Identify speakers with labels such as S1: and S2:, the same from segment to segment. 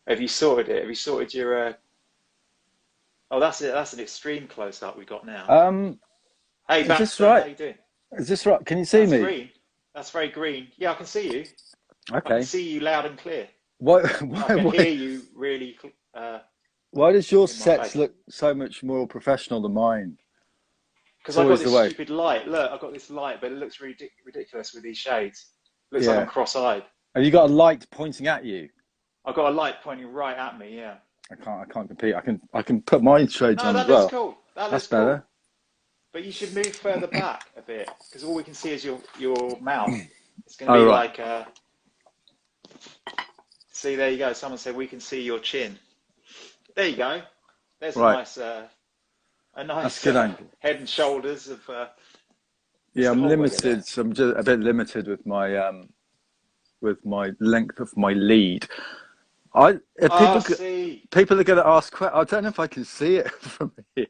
S1: Have you sorted it? Have you sorted your? Oh, that's it. That's an extreme close up we got now.
S2: Um,
S1: Hey,
S2: is this
S1: Baxter, how
S2: right?
S1: you doing?
S2: Is this right? Can you see
S1: That's
S2: me?
S1: green. That's very green. Yeah, I can see you. I can
S2: Okay.
S1: see you loud and clear.
S2: Why,
S1: And I
S2: why,
S1: can
S2: why,
S1: hear you really
S2: why does your
S1: in my
S2: sets
S1: face.
S2: look so much more professional than mine? It's
S1: Because I got
S2: always the
S1: this
S2: way.
S1: stupid light. Look, I've got this light, but it looks ridiculous with these shades. Looks like I'm
S2: Yeah.
S1: cross-eyed.
S2: Have you got a light pointing at you?
S1: I've got a light pointing right at me, yeah.
S2: I can't compete. I can put my shades
S1: No,
S2: on as
S1: that looks
S2: well.
S1: cool. That
S2: That's
S1: looks cool.
S2: better.
S1: But you should move further back a bit, because all we can see is your mouth. It's going to
S2: Oh,
S1: be
S2: right.
S1: like, see, there you go. Someone said we can see your chin. There you go. There's
S2: Right.
S1: a
S2: That's
S1: nice
S2: good angle.
S1: head and shoulders of
S2: Yeah,
S1: Mr.
S2: I'm
S1: Holweger there.
S2: limited. So I'm just a bit limited with my length of my lead. I if
S1: Oh, I
S2: people
S1: see.
S2: people are going to ask. I don't know if I can see it from here.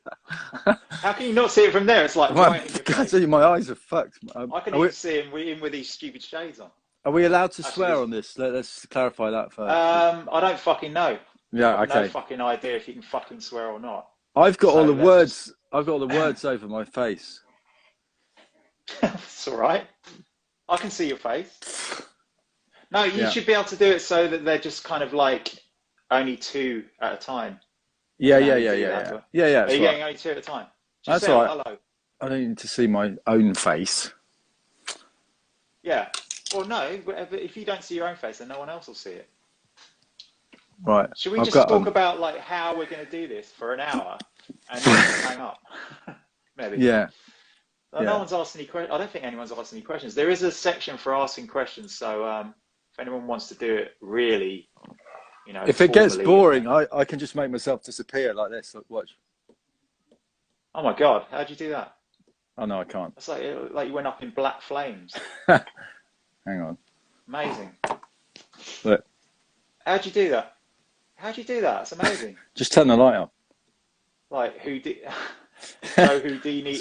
S1: How can you not see it from there? It's like
S2: Well,
S1: right in your
S2: can't
S1: face.
S2: see. My eyes are fucked.
S1: I can even see him in with these stupid shades on.
S2: Are we allowed to
S1: Actually,
S2: swear
S1: this.
S2: on this? Let's clarify that first.
S1: I don't fucking know.
S2: Yeah.
S1: I've no
S2: Okay.
S1: fucking idea if you can fucking swear or not.
S2: I've got all
S1: So
S2: the
S1: let's just.
S2: words. I've got all the words over my face.
S1: It's all right. I can see your face. No, you
S2: Yeah.
S1: should be able to do it so that they're just kind of like only two at a time.
S2: Yeah.
S1: Can
S2: Yeah.
S1: you
S2: Yeah.
S1: do
S2: Yeah.
S1: that?
S2: Yeah. Yeah. Yeah.
S1: Are
S2: That's
S1: you
S2: right.
S1: getting only two at a time? Just
S2: That's
S1: say
S2: all right.
S1: hello.
S2: I don't need to see my own face.
S1: Yeah. Well, no, if you don't see your own face, then no one else will see it.
S2: Right.
S1: Should we
S2: I've
S1: just
S2: got
S1: talk about like how we're going to do this for an hour and then hang up? Maybe.
S2: Yeah.
S1: No
S2: Yeah.
S1: one's asked any questions. I don't think anyone's asked any questions. There is a section for asking questions, so if anyone wants to do it really,
S2: If it gets
S1: formally.
S2: boring, I can just make myself disappear like this. Look, watch.
S1: Oh my God, how'd you do that?
S2: Oh no, I can't.
S1: It's like you went up in black flames.
S2: Hang on.
S1: Amazing.
S2: Look.
S1: How'd you do that? How'd you do that? It's amazing.
S2: Just turn the light on.
S1: Like
S2: It's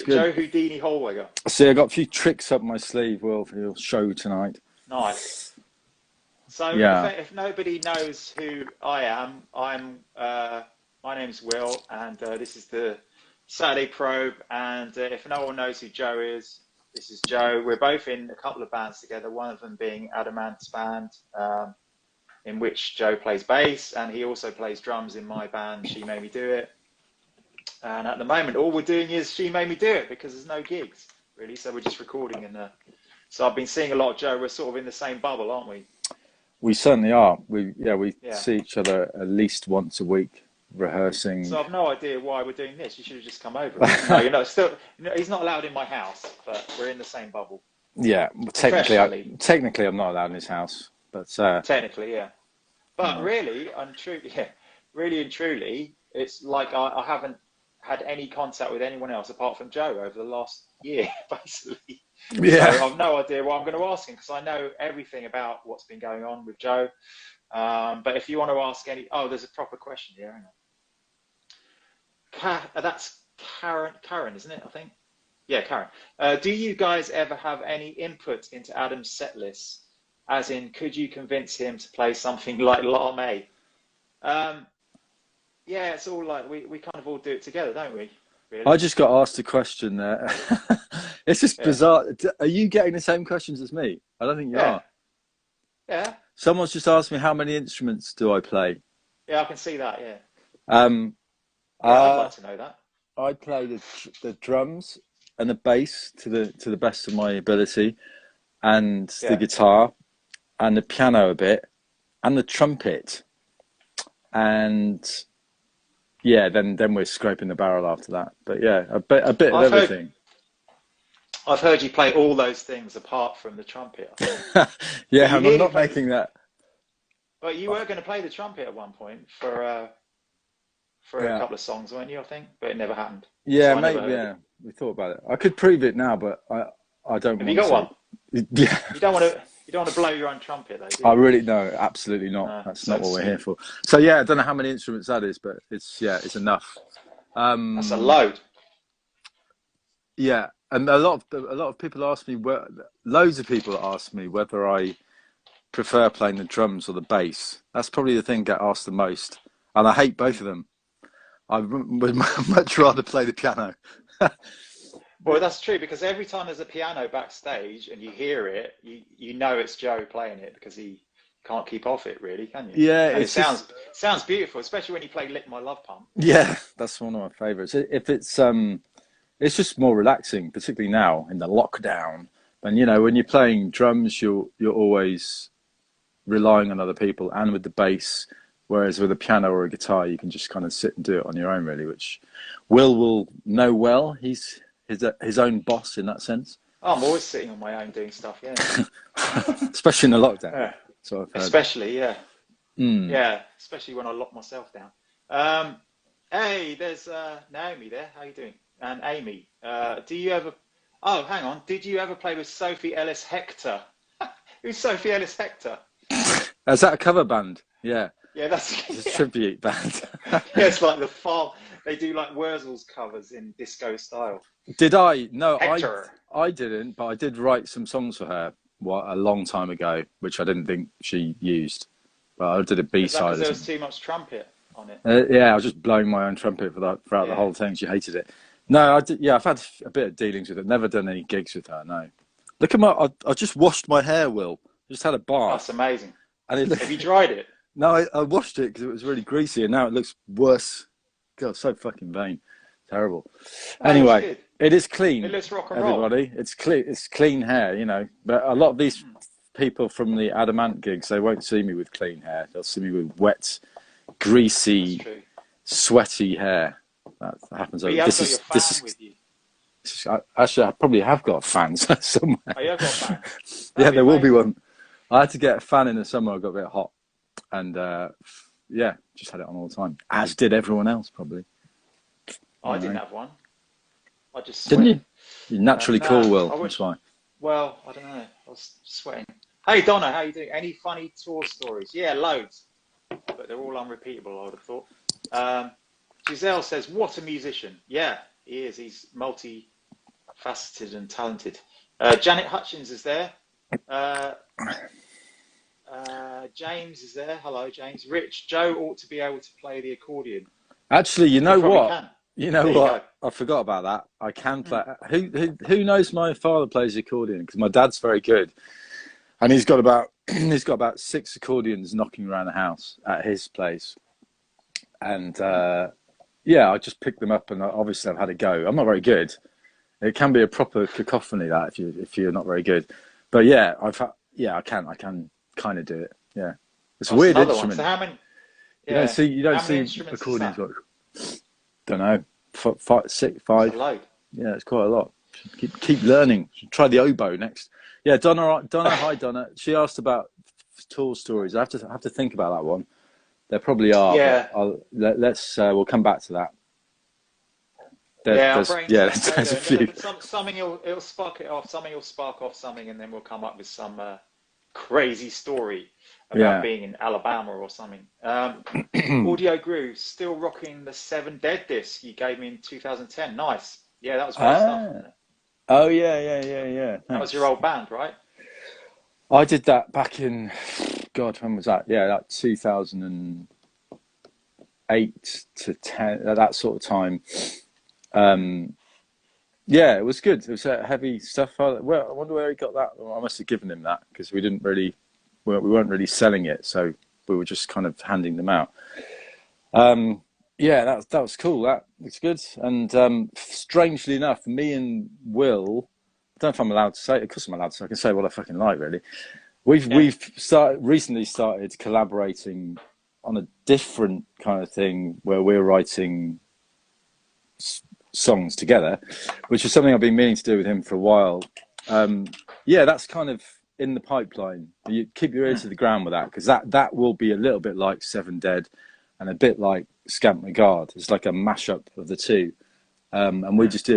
S2: good.
S1: Joe Houdini Holweger.
S2: See, I got a few tricks up my sleeve, Will, for your show tonight.
S1: Nice. So
S2: Yeah.
S1: if nobody knows who I am, my name's Will, and this is the Saturday Probe. And if no one knows who Joe is, this is Joe. We're both in a couple of bands together. One of them being Adamant's band, in which Joe plays bass, and he also plays drums in my band. She Made Me Do It. And at the moment, all we're doing is She Made Me Do It because there's no gigs really. So we're just recording, and so I've been seeing a lot of Joe. We're sort of in the same bubble, aren't we?
S2: We certainly are. We
S1: Yeah.
S2: see each other at least once a week, rehearsing.
S1: So I've no idea why we're doing this. You should have just come over. No, you're not. Still, he's not allowed in my house, but we're in the same bubble.
S2: Yeah, technically I'm not allowed in his house, but
S1: Technically, yeah. But
S2: no.
S1: really and truly, it's like I haven't had any contact with anyone else apart from Joe over the last year, basically.
S2: Yeah.
S1: So I've no idea what I'm going to ask him because I know everything about what's been going on with Joe. But if you want to ask there's a proper question here. Hang on. That's Karen, isn't it? I think. Yeah, Karen. Do you guys ever have any input into Adam's set lists? As in, could you convince him to play something like La May? Yeah, it's all like we kind of all do it together, don't we? Really?
S2: I just got asked a question there. It's just bizarre. Are you getting the same questions as me? I don't think you are.
S1: Yeah.
S2: Someone's just asked me how many instruments do I play?
S1: Yeah, I can see that. Yeah.
S2: I'd
S1: like to know that.
S2: I play the drums and the bass to the best of my ability, and the guitar, and the piano a bit, and the trumpet, and yeah, then we're scraping the barrel after that. But yeah, a bit of everything.
S1: I've heard you play all those things apart from the trumpet.
S2: Yeah, I'm not making that.
S1: But you were going to play the trumpet at one point for a couple of songs, weren't you? I think, but it never happened.
S2: Yeah, so maybe. Yeah, we thought about it. I could prove it now, but I don't.
S1: Have you got one?
S2: Yeah.
S1: You don't want to blow your own trumpet, though, do you?
S2: I really no, absolutely not.
S1: No,
S2: that's not what we're here for. So yeah, I don't know how many instruments that is, but it's enough.
S1: That's a load.
S2: Yeah, and a lot of people ask me loads of people ask me whether I prefer playing the drums or the bass. That's probably the thing I get asked the most, and I hate both of them. I would much rather play the piano.
S1: Well, that's true, because every time there's a piano backstage and you hear it, you know it's Joe playing it, because he can't keep off it, really, can you?
S2: Yeah,
S1: and it sounds beautiful, especially when you play "Lick My Love Pump."
S2: Yeah, that's one of my favourites. If it's just more relaxing, particularly now in the lockdown. And you know, when you're playing drums, you're always relying on other people, and with the bass. Whereas with a piano or a guitar, you can just kind of sit and do it on your own, really, which Will know well. He's his own boss in that sense.
S1: Oh, I'm always sitting on my own doing stuff, yeah.
S2: Especially in the lockdown.
S1: Yeah.
S2: So I've heard.
S1: Especially, yeah. Yeah, especially when I lock myself down. Hey, there's Naomi there. How you doing? And Amy. Do you ever... Oh, hang on. Did you ever play with Sophie Ellis Hector? Who's Sophie Ellis Hector?
S2: Is that a cover band? Yeah.
S1: Yeah, that's
S2: a tribute band.
S1: Yeah, it's like the fall. They do like Wurzel's covers in disco style.
S2: Did I? No,
S1: Hector.
S2: I didn't, but I did write some songs for her a long time ago, which I didn't think she used. But I did a B-side.
S1: There was too much trumpet on it.
S2: Yeah, I was just blowing my own trumpet throughout the whole thing. She hated it. No, I did. Yeah, I've had a bit of dealings with it. Never done any gigs with her. No. Look at I just washed my hair, Will. Just had a bath.
S1: That's amazing.
S2: And
S1: have you dried it?
S2: No, I washed it because it was really greasy, and now it looks worse. God, so fucking vain. Terrible. Anyway, it is clean.
S1: It looks rock and roll.
S2: Everybody, it's clean. It's clean hair, you know. But a lot of these people from the Adamant gigs, they won't see me with clean hair. They'll see me with wet, greasy, sweaty hair. That happens.
S1: But you have got your fan with you.
S2: Actually, I probably have got fans somewhere.
S1: Oh, you have got a fan?
S2: Yeah, there will be one. I had to get a fan in the summer. I got a bit hot. And yeah, just had it on all the time, as did everyone else probably.
S1: I didn't have one. I just
S2: didn't you? You're naturally cool, Will. That's why.
S1: Well, I don't know. I was sweating. Hey Donna, how you doing? Any funny tour stories? Yeah, loads, but they're all unrepeatable, I would have thought. Giselle says, "What a musician!" Yeah, he is. He's multi-faceted and talented. Janet Hutchins is there. James is there. Hello, James. Rich, Joe ought to be able to play the accordion.
S2: Actually, you know what?
S1: Can.
S2: You know what? I forgot about that. I can play. Who knows? My father plays the accordion because my dad's very good, and he's got about 6 accordions knocking around the house at his place. And yeah, I just picked them up, and obviously I've had a go. I'm not very good. It can be a proper cacophony that if you're not very good. But yeah, I can kind of do it. Yeah, it's a weird instrument.
S1: So how many?
S2: Yeah. You don't see accordions. Don't know, 5, 6, 5.
S1: That's a load.
S2: Yeah, it's quite a lot. Keep learning. Try the oboe next. Yeah, Donna. Hi, Donna. She asked about tour stories. I have to think about that one. There probably are. Yeah. We'll come back to that. There's a few.
S1: Something it'll spark it off. Something will spark off something, and then we'll come up with some crazy story about being in Alabama or something. Audio Groove still rocking the 7 Dead disc you gave me in 2010. Nice. Yeah, that was great stuff. Wasn't it?
S2: Oh yeah.
S1: That was your old band, right?
S2: I did that back in when was that? Yeah, that 2008 to 10, that sort of time. Yeah, it was good. It was heavy stuff. I wonder where he got that. I must have given him that because we weren't really selling it, so we were just kind of handing them out. Yeah, that was cool. That looks good. And strangely enough, me and Will, I don't know if I'm allowed to say. Of course, I'm allowed to. I can say what I fucking like, really. We've recently started collaborating on a different kind of thing where we're writing songs together, which is something I've been meaning to do with him for a while. Yeah, that's kind of in the pipeline. You keep your ear to the ground with that, because that will be a little bit like 7 Dead and a bit like Scant Regard. It's like a mashup of the two. And we just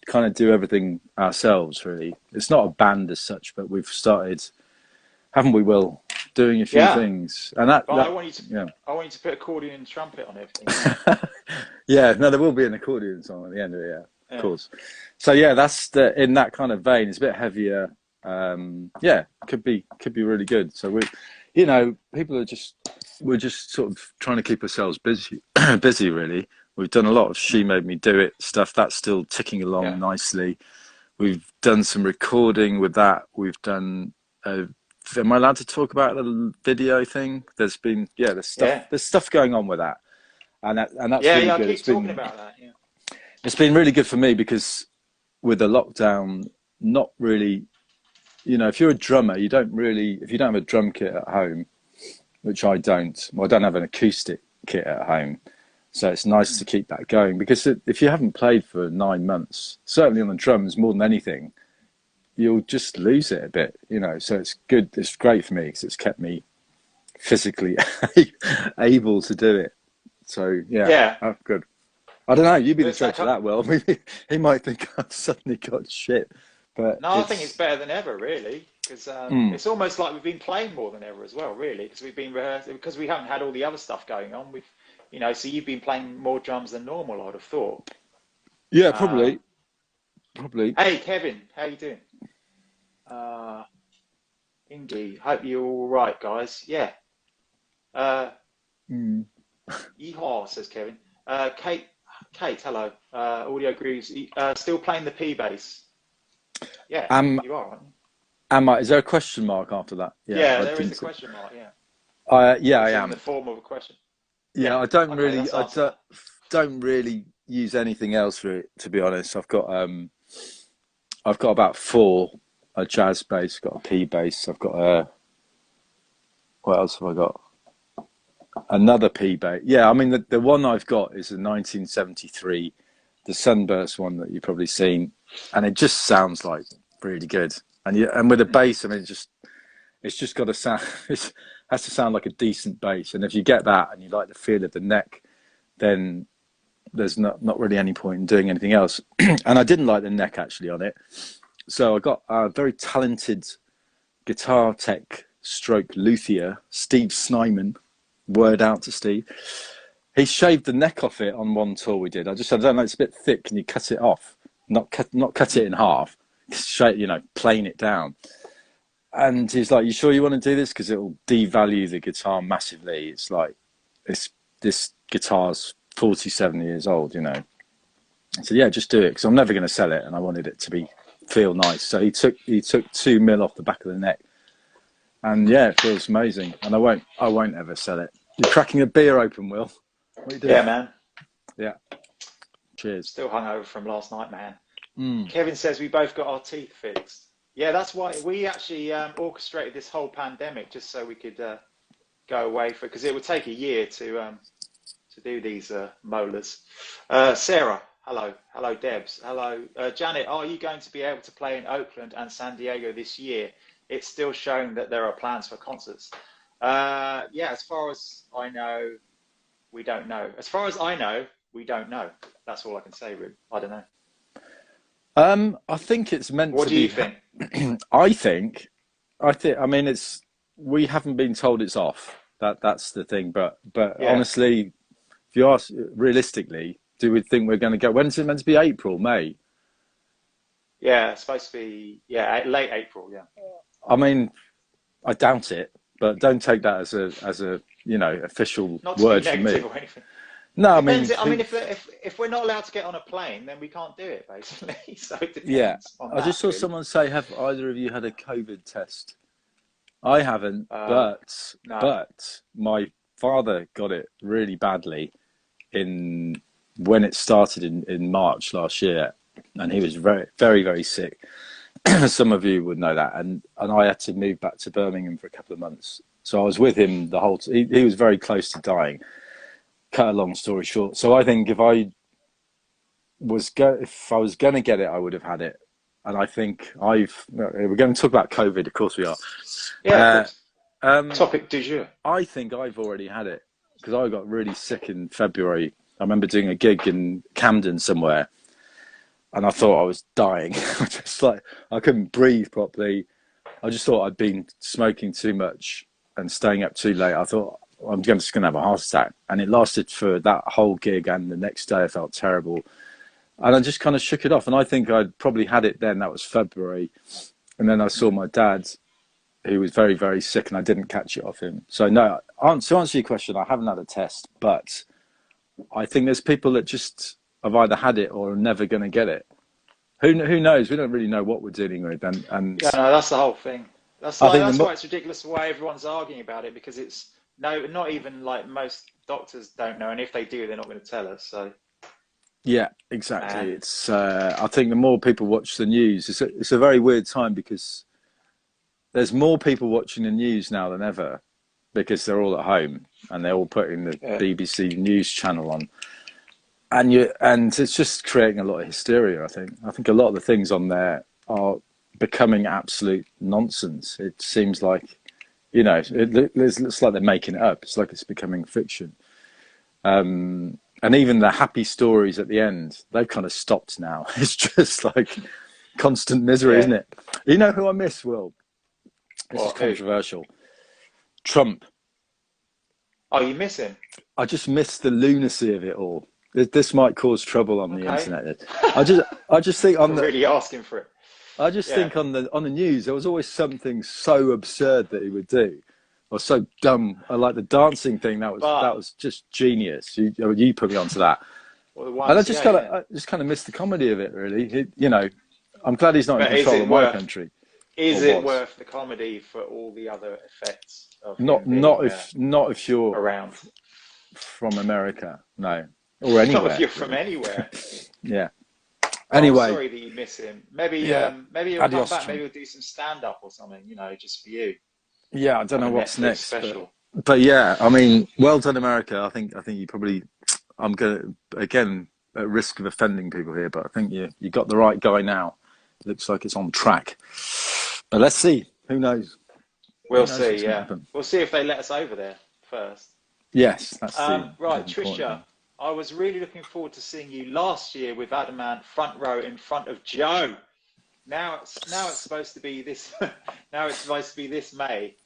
S2: kind of do everything ourselves, really. It's not a band as such, but we've started, haven't we, Will, doing a few things. And I want you to
S1: put accordion and trumpet on everything.
S2: Yeah, no, there will be an accordion song at the end of it, of course. So yeah, that's in that kind of vein. It's a bit heavier, Yeah, could be really good. So people we're just sort of trying to keep ourselves busy, busy really. We've done a lot of She Made Me Do It stuff. That's still ticking along nicely. We've done some recording with that. We've done. Am I allowed to talk about the video thing? There's been there's stuff going on with that, and that's really good.
S1: I keep talking about that. Yeah,
S2: it's been really good for me because with the lockdown, not really. If you're a drummer, if you don't have a drum kit at home, which I don't. Well, I don't have an acoustic kit at home. So it's nice to keep that going because if you haven't played for 9 months, certainly on the drums more than anything, you'll just lose it a bit, So it's good. It's great for me because it's kept me physically able to do it. So good. I don't know. You'd be the judge of that, Will. He might think I've suddenly got shit, but
S1: no, I think it's better than ever, really, because it's almost like we've been playing more than ever as well, really, because we've been rehearsing because we haven't had all the other stuff going on. So you've been playing more drums than normal, I'd have thought.
S2: Yeah, probably.
S1: Hey, Kevin, how you doing? Indeed. Hope you're all right, guys. Yeah. Yeehaw, says Kevin. Kate, hello. Audio Grooves. Still playing the P bass. Yeah, you are, aren't you?
S2: Am I? Is there a question mark after that?
S1: Yeah, there is a question mark. Yeah.
S2: I am.
S1: In the form of a question.
S2: Yeah, I don't really use anything else for it, to be honest. I've got about 4: a jazz bass, got a P bass, I've got what else have I got? Another P bass. Yeah, I mean the one I've got is a 1973, the Sunburst one that you've probably seen, and it just sounds like really good. And with a bass, I mean it's just got to sound. It has to sound like a decent bass, and if you get that and you like the feel of the neck, then there's not really any point in doing anything else. And I didn't like the neck actually on it, so I got a very talented guitar tech stroke luthier, Steve Snyman. Word out to Steve. He shaved the neck off it on one tour we did. I just said, I don't know, it's a bit thick. Can you cut it off? Not cut it in half. Plane it down. And he's like, you sure you want to do this? Because it will devalue the guitar massively. It's like, this guitar's 47 years old, I said, yeah, just do it. Because I'm never going to sell it. And I wanted it to feel nice. So he took 2 mil off the back of the neck. And yeah, it feels amazing. And I won't ever sell it. You're cracking a beer open, Will. What are you doing?
S1: Yeah, man.
S2: Yeah. Cheers.
S1: Still hungover from last night, man. Kevin says we both got our teeth fixed. Yeah, that's why we actually orchestrated this whole pandemic just so we could go away because it would take a year to do these molars. Sarah, hello. Hello, Debs. Hello, Janet. Are you going to be able to play in Oakland and San Diego this year? It's still showing that there are plans for concerts. Yeah, as far as I know, we don't know. As far as I know, we don't know. That's all I can say, really. I don't know.
S2: I think it's meant to be.
S1: What do you think?
S2: I mean, we haven't been told it's off. That's the thing. But honestly, if you ask realistically, do we think we're going to go? When's it meant to be? April, May?
S1: Yeah, it's supposed to be late April. Yeah.
S2: I mean, I doubt it, but don't take that as a official word from me.
S1: Or anything.
S2: No,
S1: if we're not allowed to get on a plane, then we can't do it, basically. So it depends.
S2: Yeah, I just saw someone say, "Have either of you had a COVID test?" I haven't, but my father got it really badly when it started in March last year, and he was very, very, very sick. Some of you would know that, and I had to move back to Birmingham for a couple of months. So I was with him the whole. He was very close to dying. Cut a long story short. So I think if I was going to get it, I would have had it. And I think we're going to talk about COVID. Of course we are.
S1: Yeah. Topic du jour.
S2: I think I've already had it because I got really sick in February. I remember doing a gig in Camden somewhere, and I thought I was dying. I couldn't breathe properly. I just thought I'd been smoking too much and staying up too late. I thought I'm just going to have a heart attack. And it lasted for that whole gig, and the next day I felt terrible. And I just kind of shook it off. And I think I'd probably had it then. That was February. And then I saw my dad, who was very, very sick, and I didn't catch it off him. So no, to answer your question, I haven't had a test, but I think there's people that just have either had it or are never going to get it. Who knows? We don't really know what we're dealing with, and
S1: Yeah, no, that's the whole thing. That's
S2: I think
S1: that's why it's ridiculous the way everyone's arguing about it, because it's not even like most doctors don't know, and if they do, they're not going to tell us. So
S2: yeah, exactly. It's I think the more people watch the news, it's a very weird time because there's more people watching the news now than ever because they're all at home and they're all putting the BBC News channel on. And it's just creating a lot of hysteria, I think. I think a lot of the things on there are becoming absolute nonsense. It seems like, it looks like they're making it up. It's like it's becoming fiction. And even the happy stories at the end, they've kind of stopped now. It's just like constant misery, isn't it? You know who I miss, Will? This is controversial. Trump.
S1: Oh, you miss him?
S2: I just miss the lunacy of it all. This might cause trouble on the internet. I just think on
S1: really asking for it.
S2: I just think on the news there was always something so absurd that he would do, or so dumb. Like the dancing thing. That was just genius. You put me onto that, and I just kind of missed the comedy of it. Really, I'm glad he's not in control of my country.
S1: Is it worth the comedy for all the other effects? Of
S2: not if you're
S1: around
S2: from America, no. Or anywhere.
S1: Not if you're from anywhere.
S2: Yeah. Anyway.
S1: I'm sorry that you miss him. Maybe he'll come back. Maybe he'll do some stand-up or something, just for you.
S2: Yeah, I don't know what's next. Special. But yeah, I mean, well done, America. I think you probably. I'm gonna again at risk of offending people here, but I think you got the right guy now. It looks like it's on track. But let's see. Who knows?
S1: We'll see. Yeah, we'll see if they let us over there first.
S2: Yes, that's
S1: right, Trisha. I was really looking forward to seeing you last year with Adamant front row in front of Joe. Now it's supposed to be this. Now it's supposed to be this May.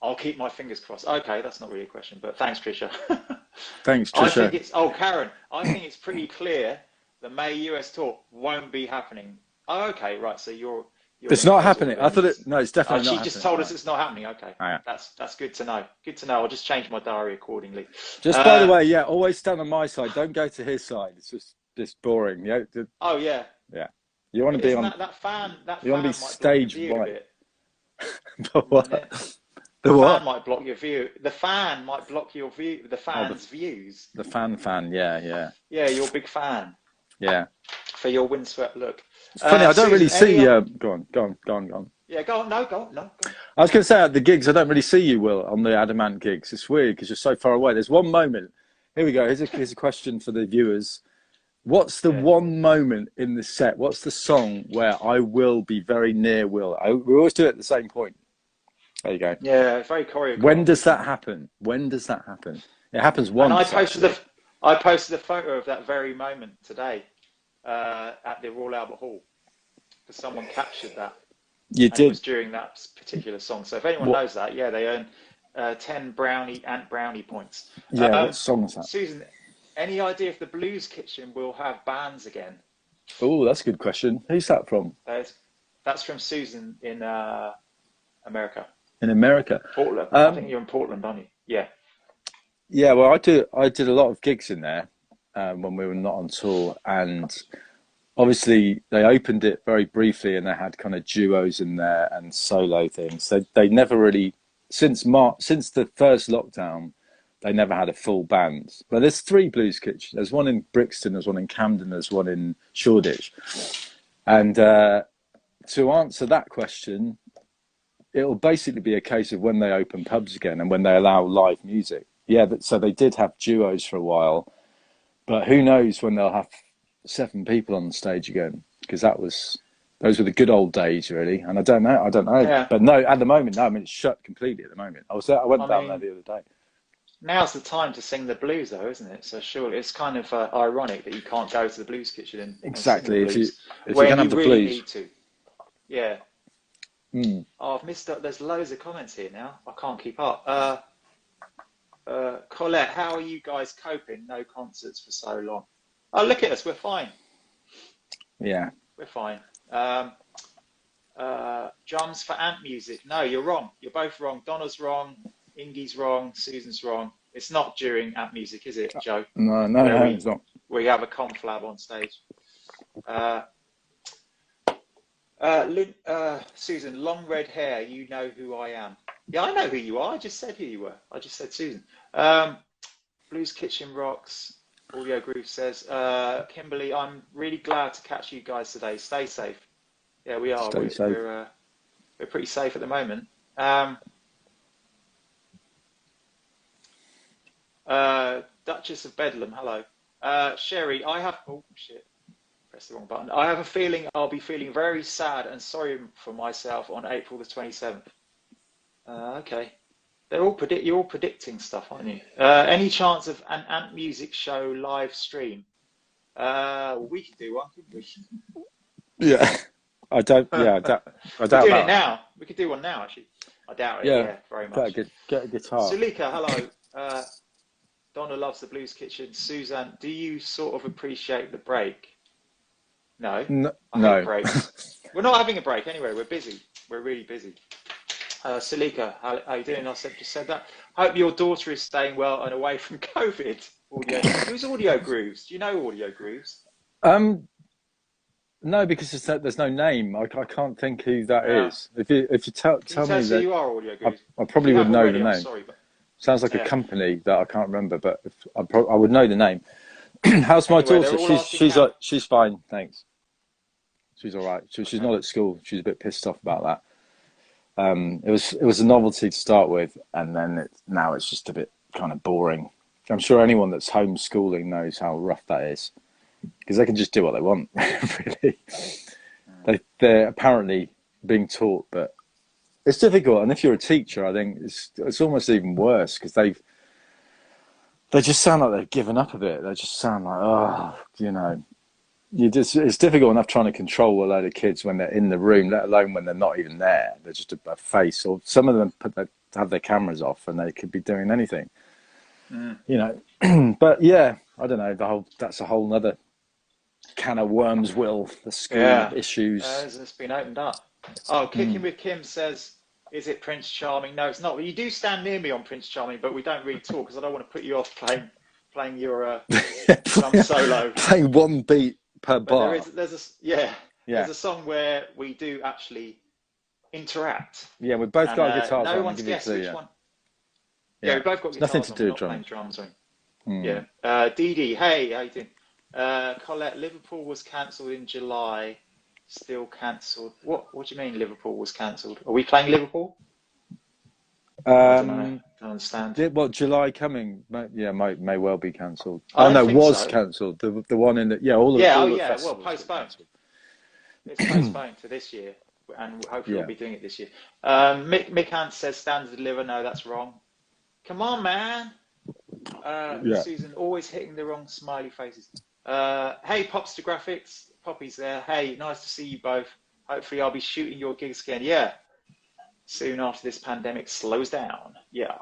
S1: I'll keep my fingers crossed. Okay, that's not really a question, but thanks, Trisha.
S2: Thanks, Trisha.
S1: Karen. I think it's pretty clear the May US tour won't be happening. Oh, okay, right. So you're
S2: it's not happening. I thought it. No, it's definitely not happening.
S1: She just told us it's not happening. Okay, that's good to know. Good to know. I'll just change my diary accordingly.
S2: Just by the way, always stand on my side. Don't go to his side. It's just boring. Yeah.
S1: Oh yeah.
S2: Yeah. You want to be on
S1: that fan.
S2: You want to be stage right.
S1: The
S2: what?
S1: The fan might block your view. The fan might block your view. The fan's views.
S2: The fan. Yeah.
S1: Yeah, you're a big fan.
S2: Yeah.
S1: For your windswept look.
S2: It's funny, I don't really see you. Go on.
S1: Yeah, go on. No, go on.
S2: I was going to say at the gigs, I don't really see you, Will, on the Adamant gigs. It's weird because you're so far away. There's one moment. Here we go. Here's a question for the viewers. What's the one moment in the set? What's the song where I will be very near Will? We always do it at the same point. There you go.
S1: Yeah, very choreographed.
S2: When does that happen? It happens once.
S1: And I posted a photo of that very moment today at the Royal Albert Hall because someone captured that.
S2: You did.
S1: It was during that particular song. So if anyone knows that, they earn 10 brownie points.
S2: Yeah, what song is that?
S1: Susan, any idea if the Blues Kitchen will have bands again?
S2: Oh, that's a good question. Who's that from?
S1: That's from Susan in America.
S2: In America?
S1: Portland. I think you're in Portland, aren't you? Yeah.
S2: Yeah, well, I did a lot of gigs in there when we were not on tour, and obviously they opened it very briefly, and they had kind of duos in there and solo things. They never really since the first lockdown, they never had a full band. But there's 3 Blues Kitchens. There's one in Brixton, there's one in Camden, there's one in Shoreditch. And to answer that question, it'll basically be a case of when they open pubs again and when they allow live music. Yeah, so they did have duos for a while, but who knows when they'll have 7 people on the stage again, because those were the good old days, really. And I don't know. Yeah. But no, at the moment, no. I mean, it's shut completely at the moment. I went down there the other day.
S1: Now's the time to sing the blues, though, isn't it? So surely it's kind of ironic that you can't go to the Blues Kitchen and
S2: exactly
S1: sing the blues
S2: if you can have the
S1: really
S2: blues.
S1: Need to. Yeah. Oh, I've missed up. There's loads of comments here now. I can't keep up. Colette, how are you guys coping? No concerts for so long. Oh, look at us. We're fine.
S2: Yeah.
S1: We're fine. Drums for amp music. No, you're wrong. You're both wrong. Donna's wrong. Ingy's wrong. Susan's wrong. It's not during amp music, is it, Joe?
S2: No, it's not.
S1: We have a conflab on stage. Susan, long red hair. You know who I am. Yeah, I know who you are. I just said who you were. I just said Susan. Blues Kitchen rocks. Audio Groove says, Kimberly, I'm really glad to catch you guys today. Stay safe. Yeah, we are. We're pretty safe at the moment. Duchess of Bedlam, hello. Sherry, oh shit, pressed the wrong button. I have a feeling I'll be feeling very sad and sorry for myself on April the 27th. Okay. You're all predicting stuff, aren't you? Any chance of an Ant Music show live stream? We could do one, couldn't we?
S2: Yeah. I doubt
S1: We're doing it now. We could do one now, actually. I doubt it. Yeah, very much.
S2: Get a guitar.
S1: Sulika, hello. Donna loves the Blues Kitchen. Suzanne, do you sort of appreciate the break? No. I hate breaks. We're not having a break anyway. We're busy. We're really busy. Sulika, how you doing? I just said that. Hope your daughter is staying well and away from COVID. Who's Audio Grooves? Do you know Audio Grooves?
S2: No, because there's no name. I can't think who that is. If you tell me that
S1: you are Audio Grooves.
S2: I probably would know the name.
S1: I'm sorry, but...
S2: Sounds like a company that I can't remember, but I would know the name. How's my daughter? She's fine, thanks. She's all right. She's not at school. She's a bit pissed off about that. It was a novelty to start with, and then now it's just a bit kind of boring. I'm sure anyone that's homeschooling knows how rough that is, because they can just do what they want. Really, they're apparently being taught, but it's difficult. And if you're a teacher, I think it's almost even worse, because they just sound like they've given up a bit. They just sound like, it's difficult enough trying to control a load of kids when they're in the room, let alone when they're not even there. They're just a face, or some of them have their cameras off and they could be doing anything, But yeah, I don't know. That's a whole nother can of worms. The school issues.
S1: It's been opened up. Oh, Kicking with Kim says, is it Prince Charming? No, it's not. Well, you do stand near me on Prince Charming, but we don't really talk because I don't want to put you off playing your drum solo.
S2: Playing one beat per bar.
S1: There's a song where we do actually interact.
S2: Yeah, we both got guitars.
S1: No one's guessed which one. Yeah, we both got guitars.
S2: Nothing to do with
S1: drums. Yeah. Dee Dee, hey, how you doing? Colette, Liverpool was cancelled in July. Still cancelled. What do you mean Liverpool was cancelled? Are we playing Liverpool? I don't understand.
S2: What, July coming? May well be cancelled. Oh no, was cancelled. The one in the all the
S1: well, postponed. It's postponed to this year, and hopefully we'll be doing it this year. Mick Hunt says Stand to Deliver. No, that's wrong. Come on, man. Susan, always hitting the wrong smiley faces. Hey, Popster Graphics. Poppy's there. Hey, nice to see you both. Hopefully I'll be shooting your gigs again. Yeah. Soon after this pandemic slows down. Yeah.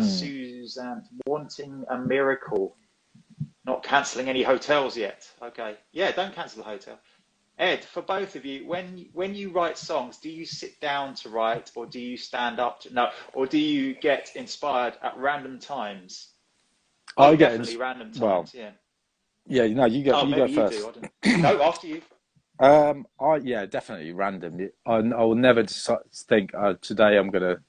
S1: Suzanne, wanting a miracle. Not cancelling any hotels yet. Okay. Yeah, don't cancel the hotel. Ed, for both of you, when you write songs, do you sit down to write, or do you stand up or do you get inspired at random times?
S2: I get
S1: random times,
S2: Yeah, no, you go first.
S1: No, after you.
S2: Definitely random. I will never think today I'm going to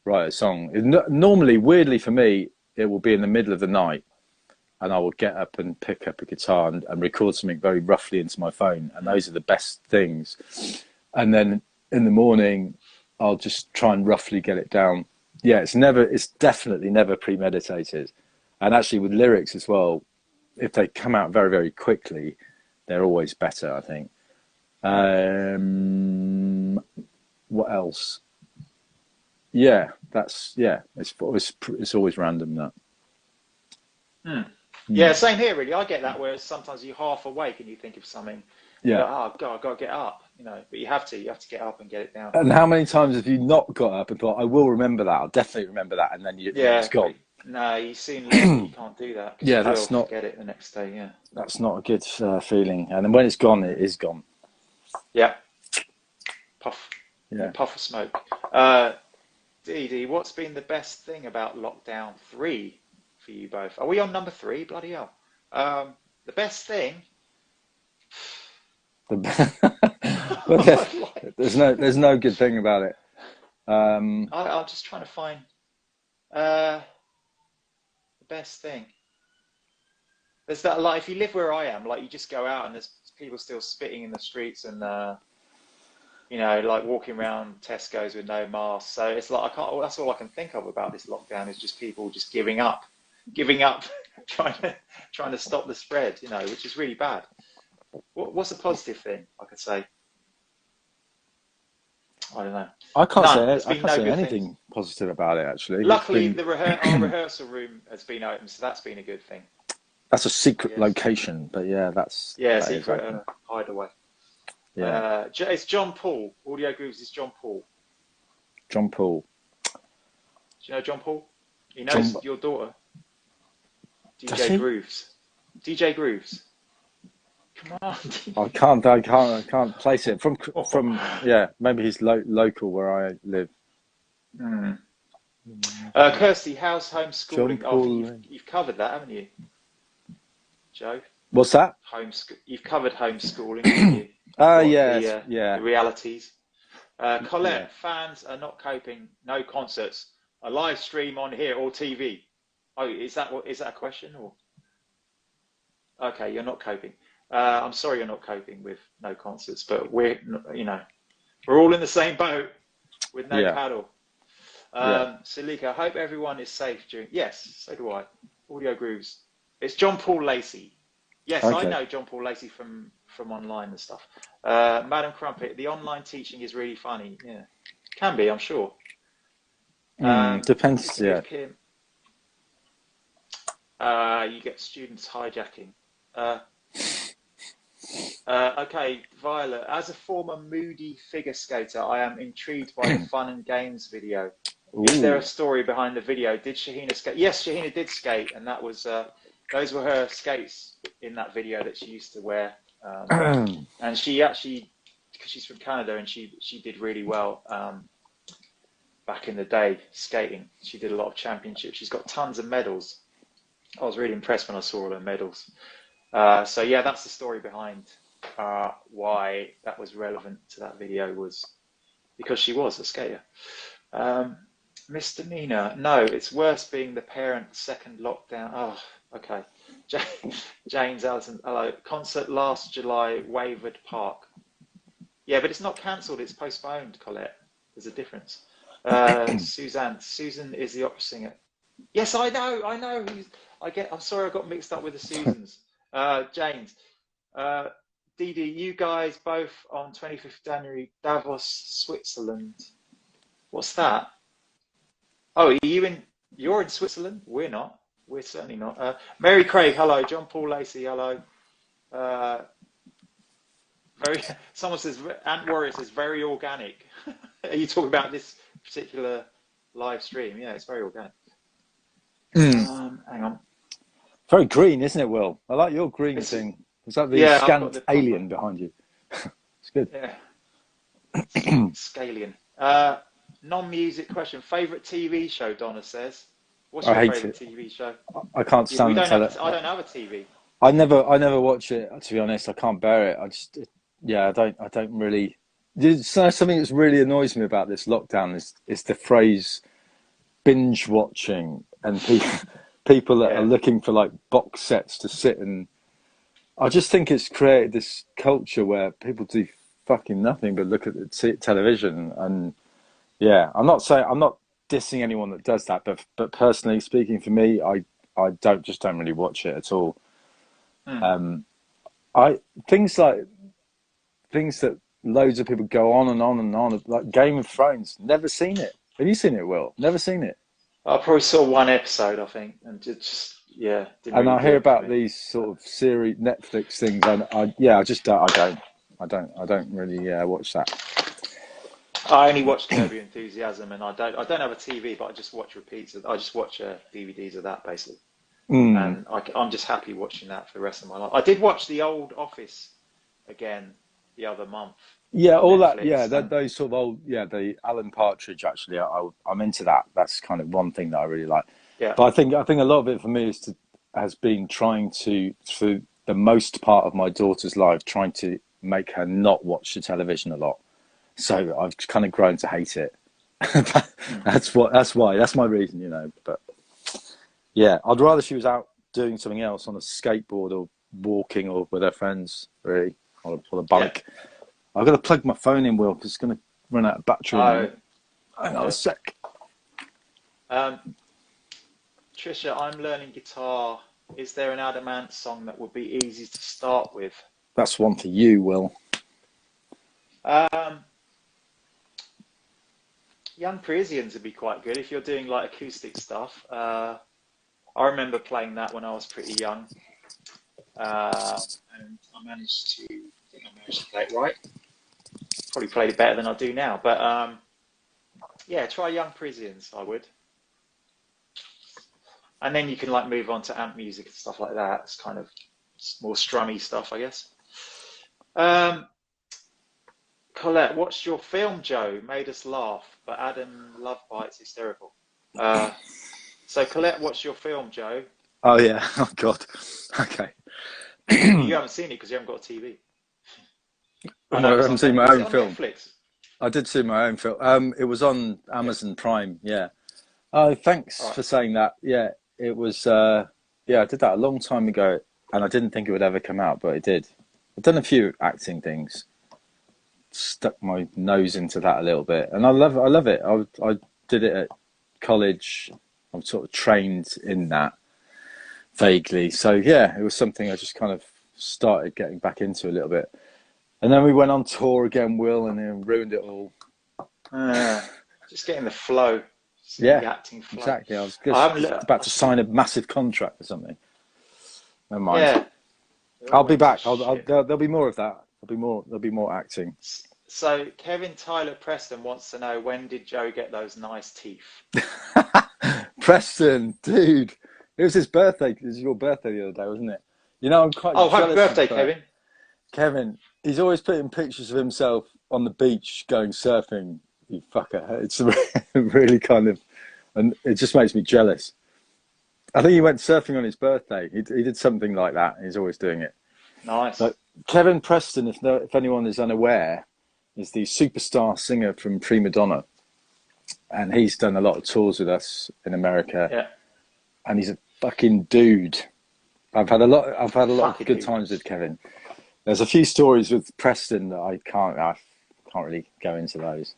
S2: write a song. Normally, weirdly for me, it will be in the middle of the night, and I will get up and pick up a guitar and record something very roughly into my phone, and those are the best things. And then in the morning, I'll just try and roughly get it down. Yeah, it's definitely never premeditated, and actually with lyrics as well. If they come out very, very quickly, they're always better, I think. What else? Yeah, it's always random, that.
S1: Yeah, same here, really. I get that, where sometimes you're half awake and you think of something.
S2: Yeah.
S1: Oh God, I've got to get up, but you have to get up and get it down.
S2: And how many times have you not got up and thought, I will remember that, I'll definitely remember that, and then it's gone?
S1: No, you can't do that.
S2: Yeah, that's not.
S1: Get it the next day. Yeah,
S2: that's not a good feeling. And then when it's gone, it is gone.
S1: Yeah. Puff,
S2: Yeah.
S1: puff of smoke. Dee Dee, what's been the best thing about lockdown 3 for you both? Are we on number 3? Bloody hell. The best thing.
S2: Well, there's no good thing about it.
S1: I'm just trying to find the best thing. There's that, like, if you live where I am, like, you just go out and there's people still spitting in the streets and like walking around Tesco's with no masks. So it's like that's all I can think of about this lockdown is just people just giving up, trying to stop the spread, which is really bad. What's a positive thing I could say? I don't know.
S2: I can't
S1: None.
S2: say anything positive about it, actually.
S1: Luckily, our rehearsal room has been open, so that's been a good thing.
S2: That's a secret location, but
S1: secret hideaway. Yeah. It's John Paul. Audio Grooves is John Paul.
S2: John Paul.
S1: Do you know John Paul? He knows your daughter. DJ Grooves. DJ Grooves. Come on.
S2: I can't place it from maybe he's local where I live.
S1: Kirsty, how's homeschooling? You've covered that, haven't you, Joe?
S2: What's that?
S1: You've covered homeschooling, haven't you? The realities. Colette, fans are not coping. No concerts. A live stream on here or TV. Oh, is that a question or? Okay, you're not coping. I'm sorry you're not coping with no concerts, but we're all in the same boat with no paddle. Salika, I hope everyone is safe during. Yes, so do I. Audio Grooves. It's John Paul Lacey. Yes, okay. I know John Paul Lacey from online and stuff. Madam Crumpet, the online teaching is really funny. Yeah, can be, I'm sure.
S2: Depends. Yeah.
S1: You get students hijacking. Okay, Violet. As a former moody figure skater, I am intrigued by the fun and games video. Ooh. Is there a story behind the video? Did Shahina skate? Yes, Shahina did skate, and that was those were her skates in that video that she used to wear. And she actually, because she's from Canada, and she did really well back in the day skating. She did a lot of championships. She's got tons of medals. I was really impressed when I saw all her medals. So yeah, that's the story behind why that was relevant to that video, was because she was a skater. Misdemeanor. No, it's worse being the parent second lockdown. Oh, okay. James Allison. Hello. Concert last July, Wavered Park. Yeah, but it's not cancelled. It's postponed, Colette. There's a difference. Suzanne. Susan is the opera singer. Yes, I know. I'm sorry, I got mixed up with the Susans. James. Dee Dee, you guys both on 25th January, Davos, Switzerland. What's that? Oh, you're in Switzerland? We're not. We're certainly not. Mary Craig, hello. John Paul Lacey, hello. Someone says, Ant Warrior says, very organic. Are you talking about this particular live stream? Yeah, it's very organic. Hang on.
S2: Very green, isn't it, Will? I like your green thing. Is that the Scant alien behind you? It's good.
S1: Yeah. Scalien. Non-music question. Favorite TV show, Donna says. What's your favorite TV show?
S2: I can't stand it.
S1: I don't have a TV.
S2: I never watch it, to be honest. I can't bear it. I don't really. Something that's really annoys me about this lockdown is the phrase binge watching, and people that are looking for like box sets to sit and. I just think it's created this culture where people do fucking nothing but look at the television. And yeah, I'm not dissing anyone that does that, but personally speaking, for me, I don't really watch it at all. Things that loads of people go on and on and on, like Game of Thrones. Never seen it. Have you seen it, Will? Never seen it.
S1: I probably saw one episode, I think, and it just. Yeah,
S2: and I hear about these sort of series, Netflix things, and I don't really watch that.
S1: I only watch Curb Your Enthusiasm, and I don't have a TV, but I just watch repeats. I just watch DVDs of that basically, and I'm just happy watching that for the rest of my life. I did watch the old Office again the other month,
S2: Yeah,
S1: on
S2: all that. Yeah,
S1: Netflix. And
S2: those sort of old. Yeah, the Alan Partridge. Actually, I'm into that. That's kind of one thing that I really like.
S1: yeah,
S2: But I think a lot of it for me has been trying to, through the most part of my daughter's life, trying to make her not watch the television a lot. So I've kind of grown to hate it.
S1: mm,
S2: That's my reason, But yeah, I'd rather she was out doing something else on a skateboard or walking or with her friends, really, on a
S1: yeah.
S2: bike. I've got to plug my phone in, Will, because it's going to run out of battery in a
S1: Oh,
S2: minute. Hang on a
S1: okay.
S2: sec.
S1: Um, Trisha, I'm learning guitar. Is there an Adam Ant song that would be easy to start with?
S2: That's one for you, Will.
S1: Um, Young Parisians would be quite good if you're doing like acoustic stuff. I remember playing that when I was pretty young, and I think I managed to play it right. Probably played it better than I do now, but yeah, try Young Parisians, I would. And then you can like move on to amp music and stuff like that. It's kind of more strummy stuff, I guess. Um, Colette, watched your film, Joe. Made us laugh, but Adam Love Bites hysterical. So Colette, watched your film, Joe.
S2: Oh, yeah. Oh, God. Okay.
S1: You haven't seen it because you haven't got a TV. I know
S2: I
S1: it was
S2: haven't
S1: on
S2: seen
S1: Net.
S2: my
S1: Was it
S2: own
S1: on
S2: film.
S1: Netflix?
S2: I did see my own film. It was on
S1: Yeah.
S2: Amazon Prime, yeah. Oh, thanks
S1: All right.
S2: for saying that. Yeah, it was, yeah, I did that a long time ago, and I didn't think it would ever come out, but it did. I've done a few acting things, stuck my nose into that a little bit, and I love it. I did it at college. I'm sort of trained in that vaguely. So yeah, it was something I just kind of started getting back into a little bit. And then we went on tour again, Will, and then ruined it all.
S1: Just getting the flow, just getting
S2: Yeah,
S1: the acting flow.
S2: exactly. I was
S1: I
S2: just
S1: haven't looked.
S2: about to sign a massive contract or something. Never mind.
S1: Yeah, it all
S2: I'll be
S1: went to
S2: back.
S1: shit.
S2: There'll be more of that. There'll be more acting.
S1: So Kevin Tyler Preston wants to know, when did Joe get those nice teeth?
S2: Preston, dude, it was his birthday. It was your birthday the other day, wasn't it? I'm quite
S1: Oh, happy
S2: jealous of
S1: birthday, Kevin.
S2: Kevin. He's always putting pictures of himself on the beach going surfing. You fucker. It's really kind of, and it just makes me jealous. I think he went surfing on his birthday. He did something like that. He's always doing it.
S1: Nice.
S2: But Kevin Preston, if anyone is unaware, is the superstar singer from Prima Donna, and he's done a lot of tours with us in America.
S1: Yeah.
S2: And he's a fucking dude. I've had a lot of
S1: Fucking
S2: good
S1: dude.
S2: times with Kevin. There's a few stories with Preston that I can't really go into those.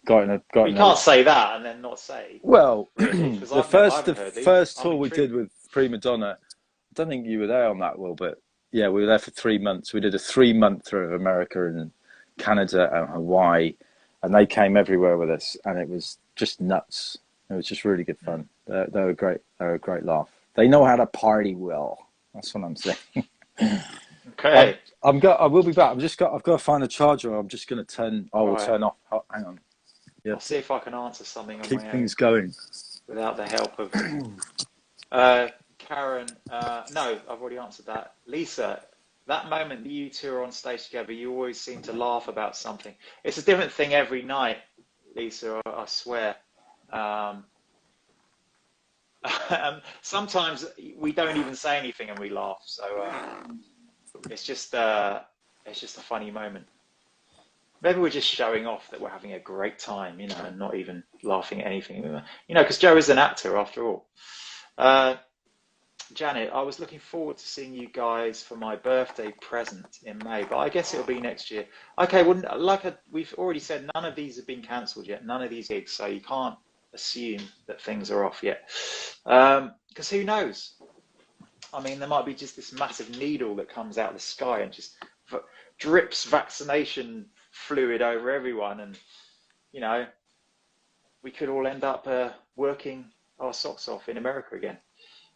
S1: You can't say that and then not say,
S2: Well,
S1: really, because
S2: the
S1: I haven't heard these.
S2: first
S1: I'm
S2: tour we did
S1: intrigued.
S2: with Prima Donna, I don't think you were there on that, Will, but yeah, we were there for 3 months. We did a 3 month tour of America and Canada and Hawaii, and they came everywhere with us, and it was just nuts. It was just really good fun. They were great. They were a great laugh. They know how to party, Will. That's what I'm saying.
S1: Okay.
S2: I will be back. I've got to find a charger. I'm just going to I will
S1: Right.
S2: turn off. Oh, hang on. Yeah.
S1: I'll see if I can answer something on
S2: Keep
S1: my
S2: things
S1: own
S2: going.
S1: without the help of Karen. No, I've already answered that. Lisa, that moment that you two are on stage together, you always seem to laugh about something. It's a different thing every night, Lisa, I swear. Sometimes we don't even say anything and we laugh. So it's just a funny moment. Maybe we're just showing off that we're having a great time, and not even laughing at anything, because Joe is an actor after all. Janet, I was looking forward to seeing you guys for my birthday present in May, but I guess it'll be next year. Okay, well, we've already said, none of these have been cancelled yet, none of these gigs, so you can't assume that things are off yet. Because who knows? I mean, there might be just this massive needle that comes out of the sky and just drips vaccination fluid over everyone, and we could all end up working our socks off in America again.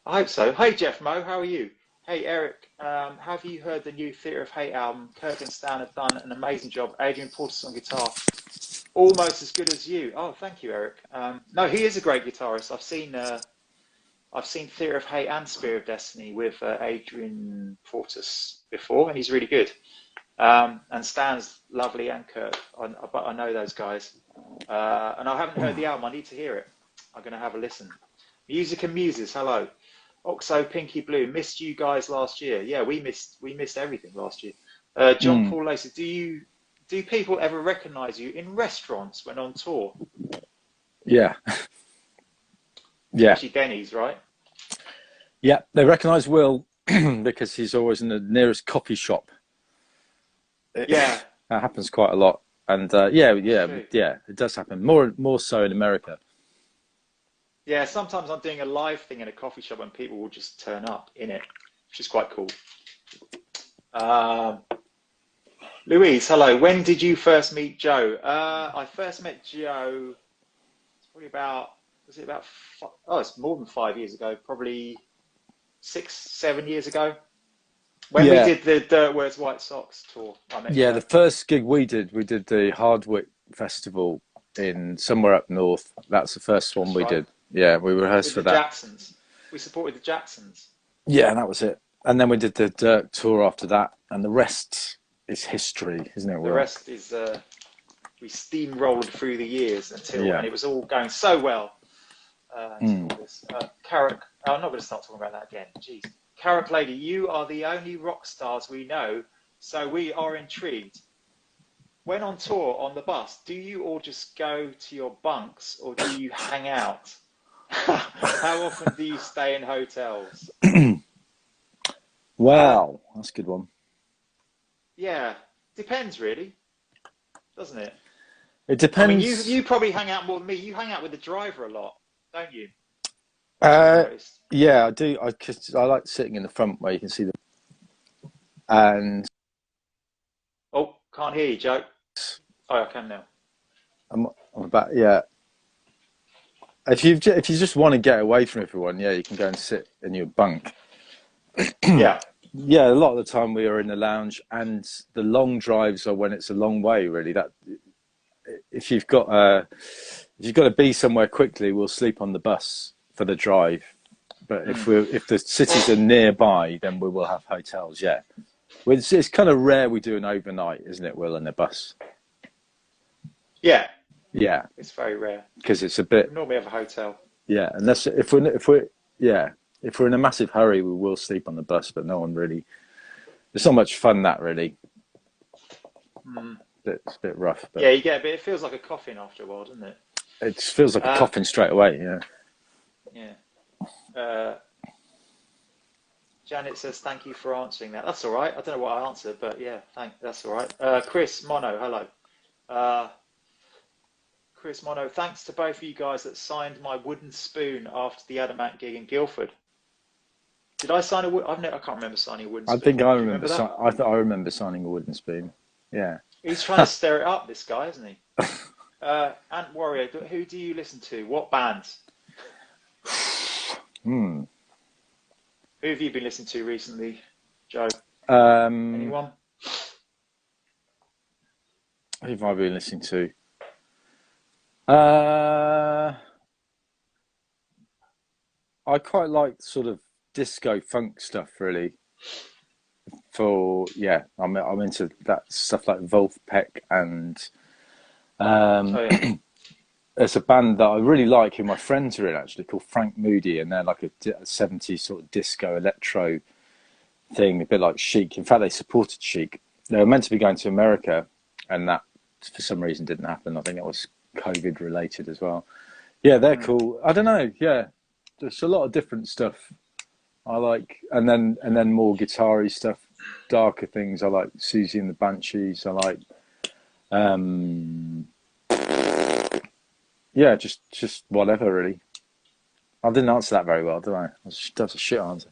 S1: I hope so. Hey Jeff Mo, how are you? Hey Eric, have you heard the new Theatre of Hate album? Kirk and Stan have done an amazing job. Adrian Portis on guitar, almost as good as you. Oh, thank you, Eric. No, he is a great guitarist. I've seen Theatre of Hate and Spear of Destiny with Adrian Portis before, and he's really good. And Stan's lovely, and Kurt. But I know those guys. And I haven't heard the album. I need to hear it. I'm going to have a listen. Music and Muses, hello. Oxo, Pinky Blue, missed you guys last year. Yeah, we missed everything last year. John Paul Lacey, do people ever recognise you in restaurants when on tour?
S2: Yeah. Yeah.
S1: Actually, Denny's, right?
S2: Yeah, they recognise Will because he's always in the nearest coffee shop.
S1: Yeah.
S2: That happens quite a lot. And yeah, it does happen. More so in America.
S1: Yeah, sometimes I'm doing a live thing in a coffee shop and people will just turn up in it, which is quite cool. Louise, hello. When did you first meet Joe? I first met Joe, it's probably it's more than 5 years ago, probably 6-7 years ago. When we did the Dirt Wears White Socks tour.
S2: The first gig we did the Hardwick Festival in somewhere up north. That's the first one we did. Yeah, we rehearsed for that.
S1: Jacksons. We supported the Jacksons.
S2: Yeah, that was it. And then we did the Dirt tour after that, and the rest is history, isn't it?
S1: The rest is we steamrolled through the years and it was all going so well. Carrick, I'm not going to start talking about that again. Jeez. Carrick Lady, you are the only rock stars we know, so we are intrigued. When on tour on the bus, do you all just go to your bunks or do you hang out? How often do you stay in hotels?
S2: Wow, that's a good one.
S1: Yeah, depends really, doesn't it?
S2: It depends.
S1: I mean, you probably hang out more than me. You hang out with the driver a lot, don't you?
S2: Yeah, I do. I like sitting in the front where you can see the. And
S1: oh, can't hear you, Joe. Oh, I can now.
S2: I'm about If you just want to get away from everyone, you can go and sit in your bunk.
S1: Yeah.
S2: Yeah, a lot of the time we are in the lounge, and the long drives are when it's a long way. Really, that if you've got to be somewhere quickly, we'll sleep on the bus for the drive. But if the cities are nearby, then we will have hotels. Yeah, it's kind of rare we do an overnight, isn't it, Will, in the bus?
S1: Yeah.
S2: Yeah,
S1: it's very rare
S2: because it's a bit.
S1: We normally have a hotel. Yeah,
S2: unless if we're in a massive hurry, we will sleep on the bus. But no one really. It's not much fun that really. It's a bit rough. But
S1: yeah, you get a bit. It feels like a coffin after a while, doesn't it?
S2: It feels like a coffin straight away. Yeah.
S1: Yeah. Janet says, thank you for answering that. That's all right. I don't know what I answered, but yeah, that's all right. Chris Mono, hello. Chris Mono, thanks to both of you guys that signed my wooden spoon after the Adamant gig in Guildford. Did I sign I can't remember signing a wooden spoon.
S2: I think I remember. I remember signing a wooden spoon. Yeah.
S1: He's trying to stir it up, this guy, isn't he? Ant Warrior, who do you listen to? What bands? Who have you been listening to recently, Joe? Anyone?
S2: Who have I been listening to? I quite like sort of disco funk stuff, really. I'm into that stuff like Wolfpack and there's a band that I really like who my friends are in actually called Frank Moody, and they're like a 70s sort of disco electro thing, a bit like Chic. In fact, they supported Chic. They were meant to be going to America, and that for some reason didn't happen. I think it was COVID related as well. Yeah, they're cool. I don't know. Yeah, there's a lot of different stuff I like, and then more guitar-y stuff, darker things. I like Susie and the Banshees. I like, just whatever really. I didn't answer that very well, did I? That's a shit answer.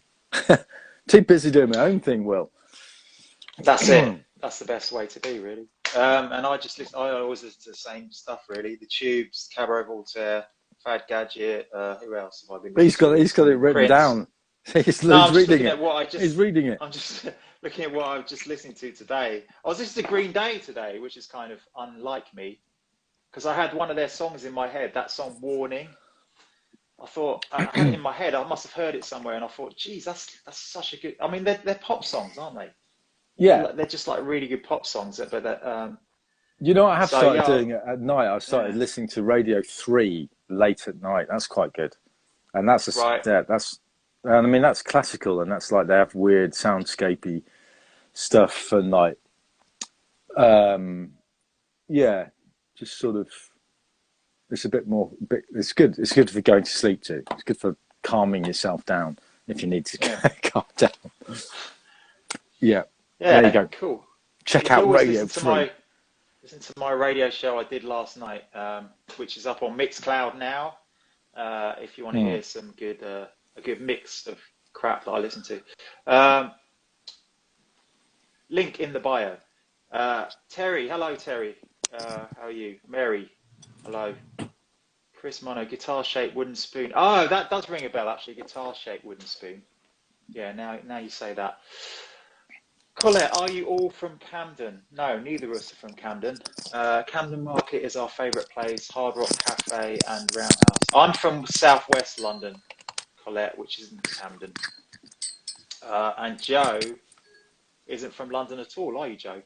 S2: Too busy doing my own thing, Will.
S1: That's it. That's the best way to be, really. And I always listen to the same stuff, really. The Tubes, Cabaret Voltaire, Fad Gadget. Who else have I been? He's got
S2: it written
S1: Prince.
S2: Down. He's reading it. He's reading it.
S1: I'm just looking at what I was just listening to today. I was listening to Green Day today, which is kind of unlike me, because I had one of their songs in my head. That song, Warning. I thought I had it in my head. I must have heard it somewhere, and I thought, geez, that's such a good. I mean, they're pop songs, aren't they?
S2: Yeah.
S1: They're just like really good pop songs, but
S2: You know what I have
S1: so
S2: started
S1: yeah,
S2: doing at night? I've started
S1: yeah,
S2: listening to Radio 3 late at night. That's quite good. And
S1: right,
S2: I mean, that's classical, and that's like they have weird soundscapey stuff, and like, um, yeah, just sort of, it's a bit more, it's good. It's good for going to sleep too. It's good for calming yourself down if you need to
S1: yeah,
S2: calm down. Yeah, there you
S1: yeah,
S2: go.
S1: cool. You
S2: Check
S1: can
S2: out
S1: always
S2: Radio 3.
S1: listen to my radio show I did last night, which is up on Mixcloud now. If you want to
S2: Hmm.
S1: hear some good a good mix of crap that I listen to. Um, Link in the bio. Terry, hello Terry. How are you? Mary, hello. Chris Mono, guitar shaped wooden spoon. Oh, that does ring a bell actually. Guitar shaped wooden spoon. Yeah, now you say that. Colette, are you all from Camden? No, neither of us are from Camden. Camden Market is our favourite place, Hard Rock Cafe and Roundhouse. I'm from southwest London, Colette, which isn't Camden. And Joe isn't from London at all, are you, Joe?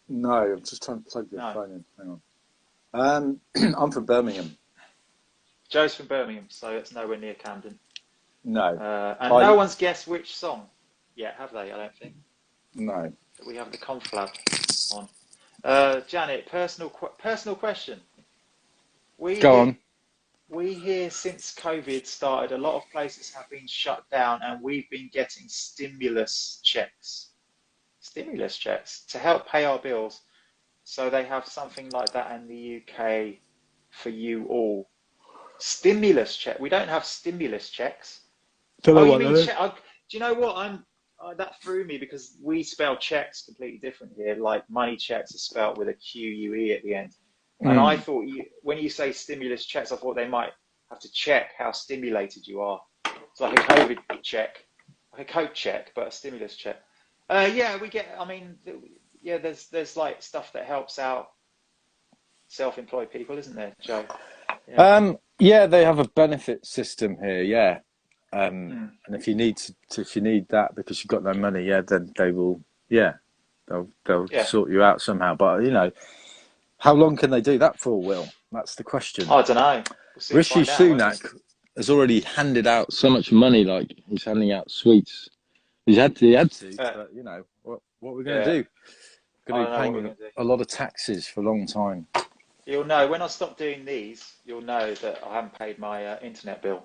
S2: No, I'm just trying to plug the
S1: No.
S2: phone in. Hang on. I'm from Birmingham.
S1: Joe's from Birmingham, so it's nowhere near Camden.
S2: No,
S1: And no one's guessed which song yet, have they? I don't think.
S2: no.
S1: We have the conflab on. Janet, personal question. We
S2: Go
S1: hear,
S2: on.
S1: we hear since COVID started, a lot of places have been shut down, and we've been getting stimulus checks to help pay our bills. So they have something like that in the UK for you all. Stimulus check. We don't have stimulus checks.
S2: Don't know
S1: Oh, you
S2: what
S1: mean
S2: that is.
S1: check? Do you know what? That threw me because we spell checks completely different here. Like money checks are spelled with a QUE at the end. And I thought when you say stimulus checks, I thought they might have to check how stimulated you are. It's like a COVID check, like a coat check, but a stimulus check. Yeah, we get. I mean, yeah, there's like stuff that helps out self-employed people, isn't there, Joe? Yeah.
S2: Yeah, they have a benefit system here. Yeah,
S1: Mm.
S2: and if you need if you need that because you've got no money, yeah, then they will. Yeah, they'll
S1: Yeah.
S2: sort you out somehow. But you know, how long can they do that for, Will? That's the question.
S1: I don't know. We'll soon
S2: Rishi
S1: find out, won't we?
S2: Sunak has already handed out so much money, like he's handing out sweets. He had to, but you know, what we're going to
S1: Yeah.
S2: do?
S1: I
S2: Going to
S1: don't
S2: be
S1: know what we're
S2: paying
S1: going to do.
S2: a lot of taxes for a long time.
S1: You'll know when I stop doing these, you'll know that I haven't paid my internet bill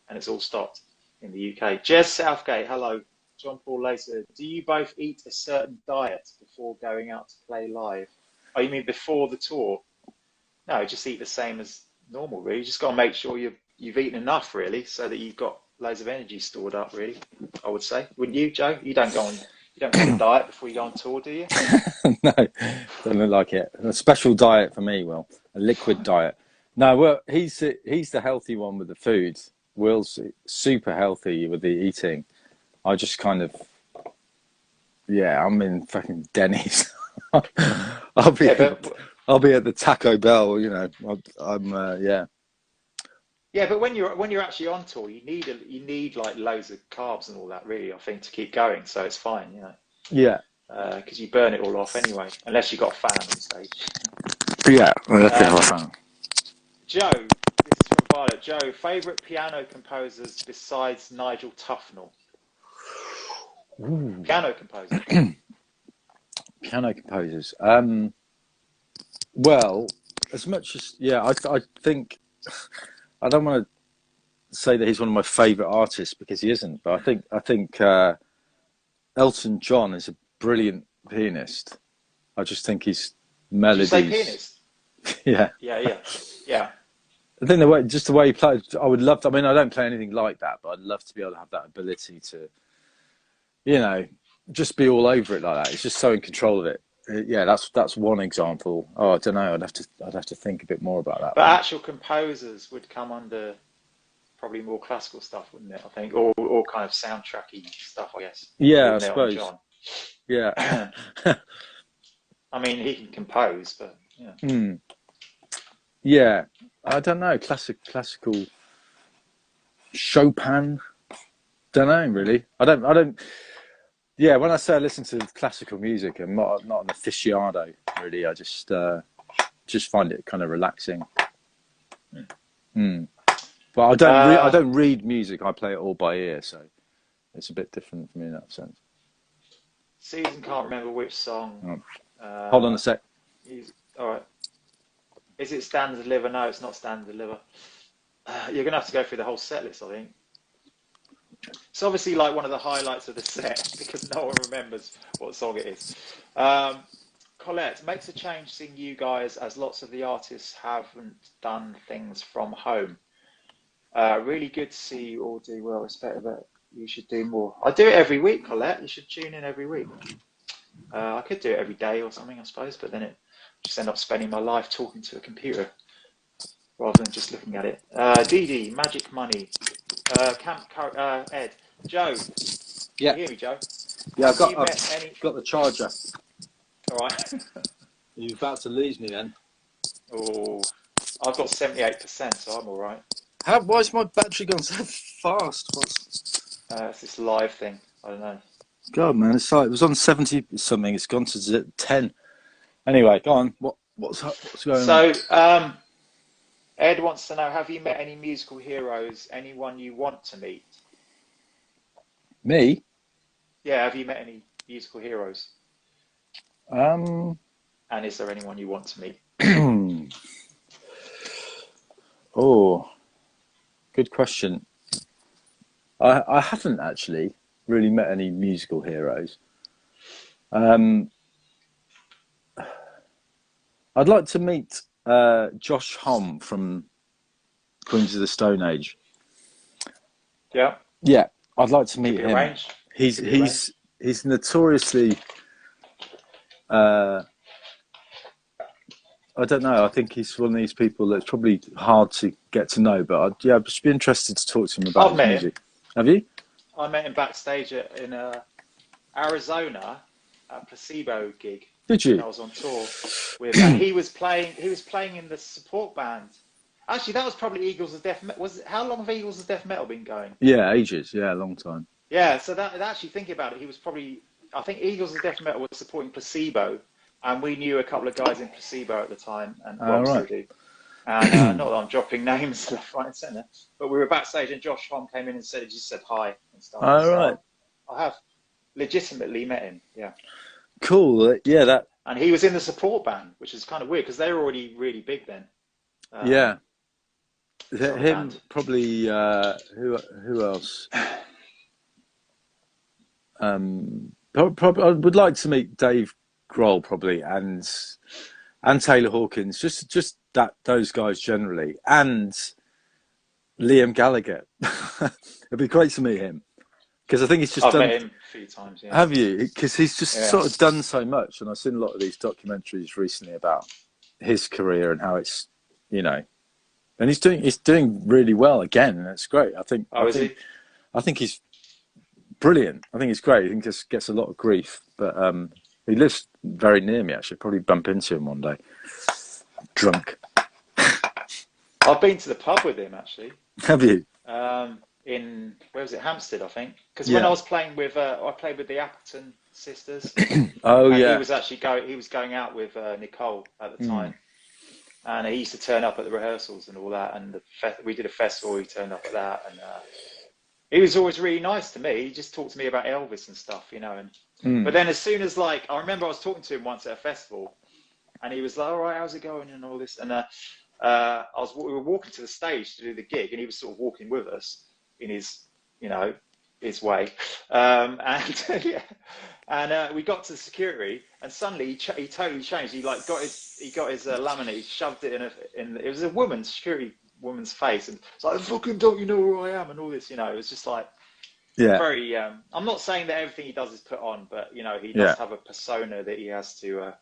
S1: and it's all stopped in the UK. Jez Southgate, hello. John Paul Lacer, do you both eat a certain diet before going out to play live? Oh, you mean before the tour? No, just eat the same as normal, really. You just got to make sure you've eaten enough, really, so that you've got loads of energy stored up, really, I would say. Wouldn't you, Joe? You don't go on a diet before you go on tour, do you?
S2: No, don't look like it. A special diet for me, Will. A liquid diet. No, well, he's the healthy one with the food. Will's super healthy with the eating. I just kind of, yeah, I'm in fucking Denny's. I'll be at the Taco Bell, you know. Yeah.
S1: Yeah, but when you're actually on tour, you need like loads of carbs and all that, really, I think, to keep going. So it's fine, you know.
S2: Yeah.
S1: Because you burn it all off anyway, unless you got a fan on stage.
S2: Yeah, well, that's have a fan.
S1: Joe, this is from Violet. Joe, favourite piano composers besides Nigel Tufnell?
S2: Ooh.
S1: Piano composer.
S2: Piano composers. Well, as much as I think I don't want to say that he's one of my favourite artists because he isn't, but I think Elton John is a brilliant pianist. I just think his melodies.
S1: Did you say pianist?
S2: Yeah.
S1: Yeah.
S2: I think the way he plays, I would love to. I mean, I don't play anything like that, but I'd love to be able to have that ability to, you know, just be all over it like that. He's just so in control of it. Yeah, that's one example. Oh, I don't know. I'd have to think a bit more about that.
S1: But actual composers would come under probably more classical stuff, wouldn't it? I think, or kind of soundtracky stuff, I guess.
S2: Yeah, I suppose.
S1: John.
S2: Yeah.
S1: I mean, he can compose, but yeah.
S2: Yeah, I don't know. Classical Chopin. Don't know really. I don't. Yeah, when I say I listen to classical music, I'm not an aficionado really. I just find it kind of relaxing. Mm. But I don't read music. I play it all by ear, so it's a bit different for me in that sense.
S1: Susan can't remember which song.
S2: Hold on a sec.
S1: All right. Is it Stand and Deliver? No, it's not Stand and Deliver. You're going to have to go through the whole set list, I think. It's obviously like one of the highlights of the set because no one remembers what song it is. Colette, makes a change seeing you guys as lots of the artists haven't done things from home. Really good to see you all do well. Respect that. You should do more. I do it every week, Colette. You should tune in every week. I could do it every day or something, I suppose, but then it just end up spending my life talking to a computer rather than just looking at it. Dee Magic Money, Ed, Joe.
S2: Yeah.
S1: Can you hear me, Joe?
S2: Yeah, I've got the charger.
S1: All right.
S2: You're about to lose me then.
S1: Oh, I've got 78%, so I'm all right.
S2: Why is my battery gone so fast?
S1: It's this live thing. I don't know.
S2: God, man, it's like it was on 70 something. It's gone to 10. Anyway, go on. What's going on?
S1: So, Ed wants to know: have you met any musical heroes? Anyone you want to meet?
S2: Me?
S1: Yeah, have you met any musical heroes? And is there anyone you want to meet?
S2: Oh, good question. I haven't actually really met any musical heroes. I'd like to meet Josh Homme from Queens of the Stone Age.
S1: Yeah.
S2: Yeah, I'd like to meet him.
S1: Arranged.
S2: He's notoriously. I don't know. I think he's one of these people that's probably hard to get to know. But I'd just be interested to talk to him about his music. Have you?
S1: I met him backstage in Arizona at a Placebo gig.
S2: Did you?
S1: I was on tour with, and he was playing in the support band. Actually, that was probably Eagles of Death Metal. How long have Eagles of Death Metal been going?
S2: Yeah, ages. Yeah, a long time.
S1: Yeah, so that actually thinking about it, he was probably, I think Eagles of Death Metal was supporting Placebo, and we knew a couple of guys in Placebo at the time, and still do. And not that I'm dropping names left, right, and centre, but we were backstage, and Josh Homme came in and just said hi and stuff.
S2: Right.
S1: I have legitimately met him. Yeah.
S2: Cool. Yeah, that.
S1: And he was in the support band, which is kind of weird because they were already really big then.
S2: Yeah. Him, probably. Who else? Probably, I would like to meet Dave Grohl probably, and Taylor Hawkins. Just those guys generally, and Liam Gallagher. It'd be great to meet him because I think he's just.
S1: I've met him a few times. Yeah.
S2: Have you? Because he's just sort of done so much, and I've seen a lot of these documentaries recently about his career and how it's, and he's doing really well again, and it's great. I think he's brilliant. I think he's great. I think he just gets a lot of grief, but he lives very near me. Actually, probably bump into him one day. Drunk.
S1: I've been to the pub with him actually.
S2: Have you?
S1: In where was it? Hampstead, I think. Because when I was playing with, I played with the Appleton sisters.
S2: Oh yeah.
S1: He was actually going out with Nicole at the time, and he used to turn up at the rehearsals and all that. And we did a festival. He turned up at that, and he was always really nice to me. He just talked to me about Elvis and stuff, And but then as soon as I remember I was talking to him once at a festival, and he was like, "All right, how's it going?" and all this, and we were walking to the stage to do the gig, and he was sort of walking with us in his, his way, and we got to the security, and suddenly he totally changed. He got his laminate, he shoved it in it was a security woman's face, and it's like, "Fucking don't you know who I am?" and all this, It was just like, very. I'm not saying that everything he does is put on, but he does have a persona that he has to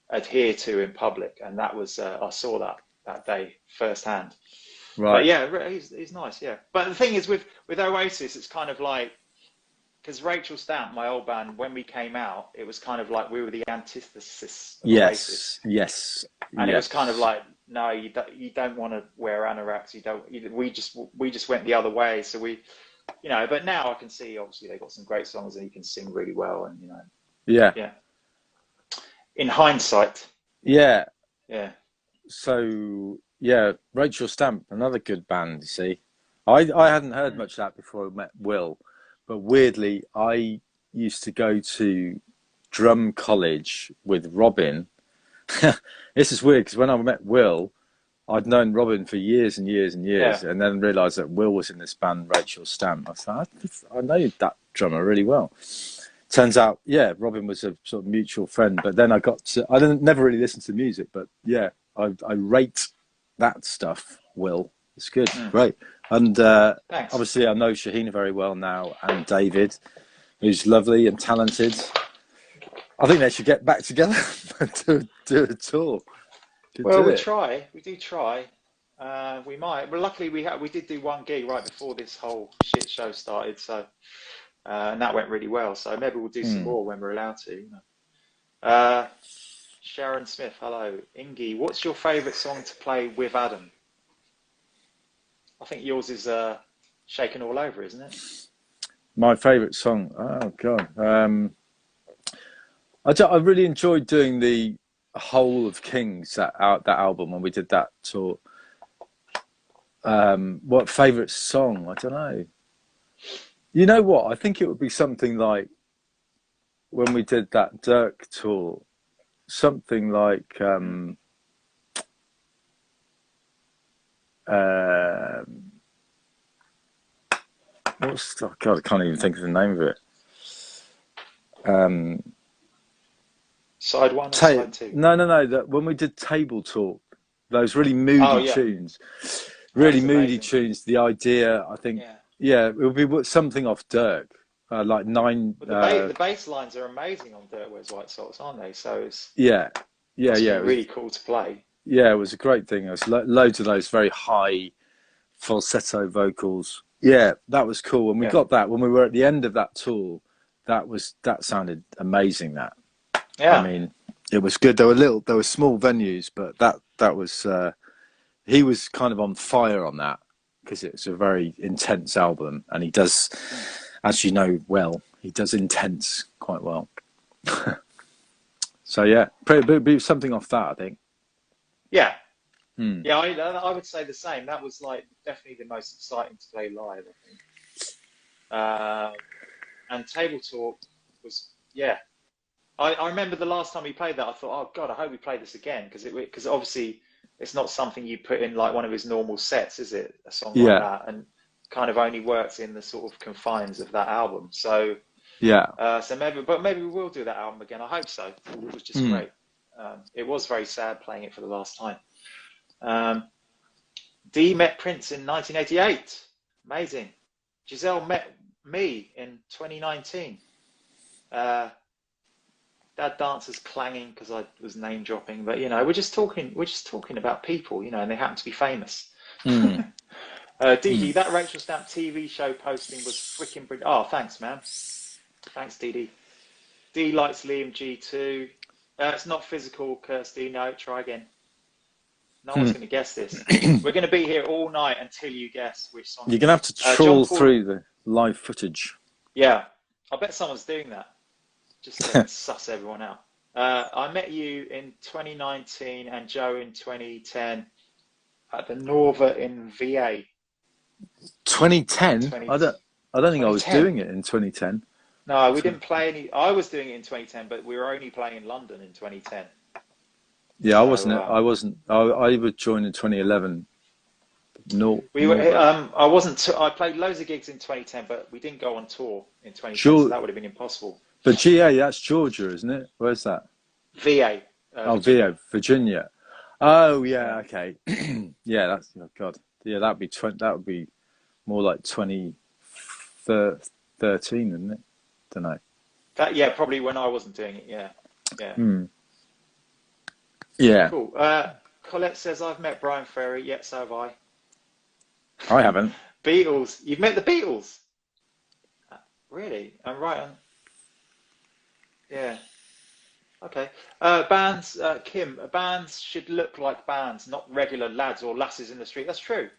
S1: adhere to in public, and that was I saw that day firsthand.
S2: Right.
S1: But yeah, he's nice. Yeah. But the thing is with Oasis, it's kind of like, because Rachel Stamp, my old band, when we came out, it was kind of like we were the antithesis of Oasis.
S2: Yes.
S1: And it was kind of like, no, you don't want to wear anoraks. We just went the other way. So we you know, but now I can see obviously they've got some great songs and he can sing really well, and you know,
S2: Yeah.
S1: yeah. In hindsight,
S2: Yeah.
S1: yeah.
S2: So yeah, Rachel Stamp, another good band. You see, I hadn't heard much of that before I met Will, but weirdly, I used to go to drum college with Robin. This is weird because when I met Will, I'd known Robin for years and years and years,
S1: Yeah.
S2: and then realised that Will was in this band, Rachel Stamp. I thought, I know that drummer really well. Turns out, yeah, Robin was a sort of mutual friend. But then I never really listened to music, but yeah, I rate that stuff, Will. It's good, great. And
S1: Thanks.
S2: obviously I know Shahina very well now, and David, who's lovely and talented. I think they should get back together and do a tour.
S1: Well, we do try. We might, but luckily we did do one gig right before this whole shit show started, so and that went really well. So maybe we'll do some more when we're allowed to. You know. Sharon Smith, hello. Ingy, what's your favourite song to play with Adam? I think yours is Shaken All Over, isn't it?
S2: My favourite song? Oh, God. I really enjoyed doing the Whole of Kings, that album, when we did that tour. What favourite song? I don't know. You know what? I think it would be something like when we did that Dirk tour, something like what's, oh God, I can't even think of the name of it.
S1: Side one or side two?
S2: No. When we did Table Talk, those really moody tunes, really moody tunes. The idea, I think, it would be something off Dirk, like nine.
S1: But the bass lines are amazing on Dirk Wears White Socks, aren't they? So it's
S2: it was
S1: really cool to play.
S2: Yeah, it was a great thing. It was loads of those very high falsetto vocals. Yeah, that was cool. And we got that when we were at the end of that tour. That sounded amazing. That.
S1: Yeah.
S2: I mean, it was good. There were small venues, but that was he was kind of on fire on that because it's a very intense album, and he does, as you know well, he does intense quite well. So yeah, be something off that, I think.
S1: Yeah. Yeah, I would say the same. That was like definitely the most exciting to play live, I think. And Table Talk was, yeah. I remember the last time we played that, I thought, oh God, I hope we play this again, because obviously it's not something you put in like one of his normal sets, is it? A song like that, and kind of only works in the sort of confines of that album. So so maybe we will do that album again. I hope so. It was just great. It was very sad playing it for the last time. Dee met Prince in 1988. Amazing. Giselle met me in 2019. Dad Dancer's clanging because I was name dropping, but you know, we're just talking about people, you know, and they happen to be famous. Dee, that Rachel Stamp TV show posting was freaking brilliant. Oh, thanks, man. Thanks, Dee. Dee likes Liam G too. It's not physical, Kirsty. No, try again. No one's going to guess this. We're going to be here all night until you guess which song.
S2: You're going to have to trawl through the live footage.
S1: Yeah, I bet someone's doing that. Just to suss everyone out. I met you in 2019 and Joe in 2010 at the Norva in VA.
S2: 2010? I don't think I was doing it in 2010.
S1: No, we didn't play any. I was doing it in 2010, but we were only playing in London in 2010.
S2: Yeah, so, I wasn't. I would join in 2011. No,
S1: I wasn't. I played loads of gigs in 2010, but we didn't go on tour in 2010, so that would have been impossible.
S2: But GA, that's Georgia, isn't it? Where's that?
S1: VA.
S2: VA, Virginia. Oh yeah, okay. Yeah, that's, oh God. Yeah, that would be more like 2013, isn't it? Don't know.
S1: Yeah, probably when I wasn't doing it. Yeah.
S2: Yeah.
S1: Cool. Colette says I've met Brian Ferry. Yeah, so have I.
S2: I haven't.
S1: Beatles. You've met the Beatles? Really? I'm right on. Yeah. Okay. Bands, Kim, bands should look like bands, not regular lads or lasses in the street. That's true.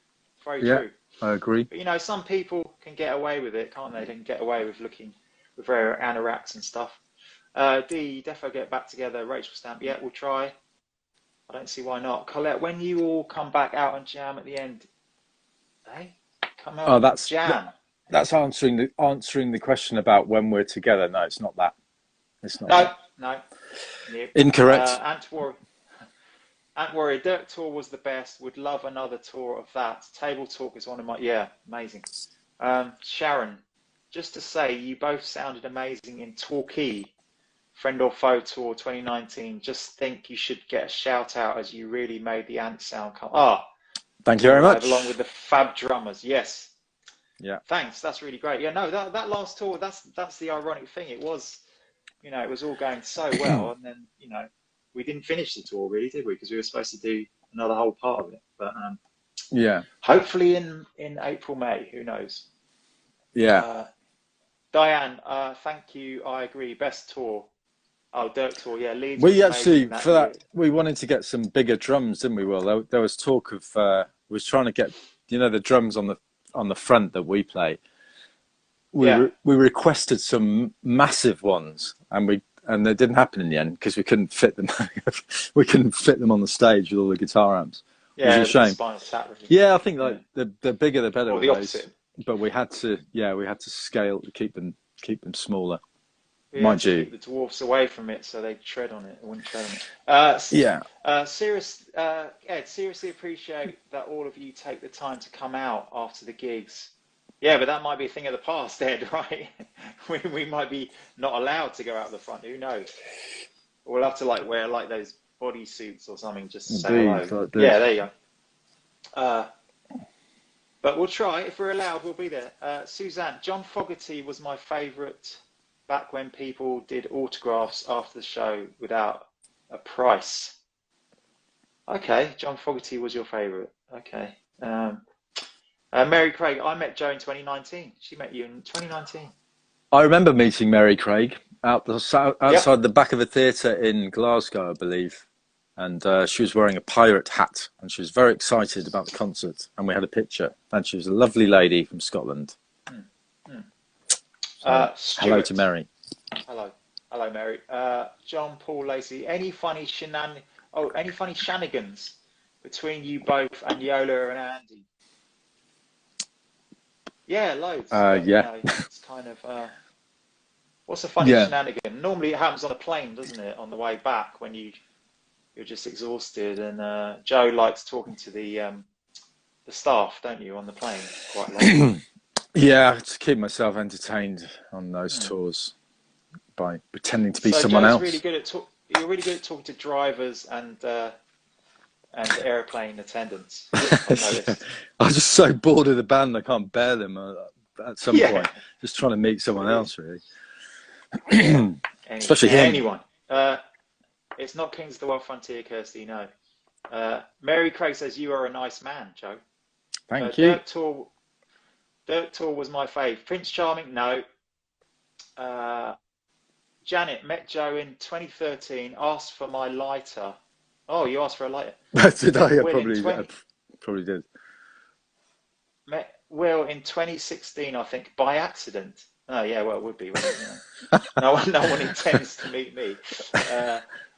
S1: Very
S2: Yeah,
S1: true.
S2: I agree.
S1: But you know, some people can get away with it, can't they? They can get away with looking with their anoraks and stuff. D, defo get back together. Rachel Stamp, yeah, we'll try. I don't see why not. Colette, when you all come back out and jam at the end, hey, come
S2: Oh,
S1: on, jam.
S2: that's answering the question about when we're together. No, it's not that. It's not that.
S1: No.
S2: Incorrect.
S1: Ant Warrior, Dirt Tour was the best. Would love another tour of that. Table Talk is one of my, amazing. Sharon, just to say, you both sounded amazing in Torquay, Friend or Foe Tour 2019. Just think you should get a shout out as you really made the Ant sound come.
S2: Thank you very much.
S1: Along with the fab drummers. Yes.
S2: Yeah.
S1: Thanks. That's really great. Yeah, no, that last tour, that's the ironic thing. It was, you know, it was all going so well, and then, you know, we didn't finish the tour really, did we? Because we were supposed to do another whole part of it. But
S2: yeah,
S1: hopefully in April, May, who knows?
S2: Yeah.
S1: Diane, thank you. I agree. Best tour. Oh, Dirt Tour. Yeah, Leeds.
S2: We actually, for that, we wanted to get some bigger drums, didn't we, Will? There was talk of, was trying to get, you know, the drums on the front that we play. We requested some massive ones, and they didn't happen in the end because we couldn't fit them. We couldn't fit them on the stage with all the guitar amps.
S1: Yeah,
S2: which is a shame.
S1: Spinal Tap, really.
S2: Yeah, I think like the bigger the better.
S1: Or the opposite.
S2: But we had to scale to keep them smaller.
S1: Yeah,
S2: Mind you,
S1: keep the dwarfs away from it so they tread on it. Wouldn't tread on it. Ed, seriously appreciate that all of you take the time to come out after the gigs. Yeah, but that might be a thing of the past, Ed, right? we might be not allowed to go out the front. Who knows? We'll have to wear those bodysuits or something just to say hello. Yeah, there you go. But we'll try. If we're allowed, we'll be there. Suzanne, John Fogerty was my favourite back when people did autographs after the show without a price. Okay, John Fogerty was your favourite. Okay. Mary Craig, I met Jo in 2019. She met you in 2019.
S2: I remember meeting Mary Craig outside the back of a theatre in Glasgow, I believe. And she was wearing a pirate hat, and she was very excited about the concert. And we had a picture. And she was a lovely lady from Scotland. Hello to Mary.
S1: Hello, Mary. John Paul Lacey. Any funny shenanigans between you both and Yola and Andy? Yeah, loads.
S2: Yeah.
S1: You know, it's kind of. What's a funny shenanigan? Normally it happens on a plane, doesn't it? On the way back when you're just exhausted, and Joe likes talking to the staff, don't you, on the plane quite a lot?
S2: Yeah, to keep myself entertained on those tours by pretending to be someone else.
S1: You're really good at talking to drivers and airplane attendants.
S2: I was just so bored of the band, I can't bear them at some point. Just trying to meet someone else, really. Especially him.
S1: Anyone. It's not Kings of the Wild Frontier, Kirsty, no. Mary Craig says, you are a nice man, Joe.
S2: Thank you.
S1: Dirt Tour was my fave. Prince Charming, no. Janet, met Joe in 2013, asked for my lighter. Oh, you asked for a lighter.
S2: Did I? I probably did.
S1: Met Will in 2016, I think, by accident. Oh, yeah, well, it would be, wouldn't it? No one intends to meet me.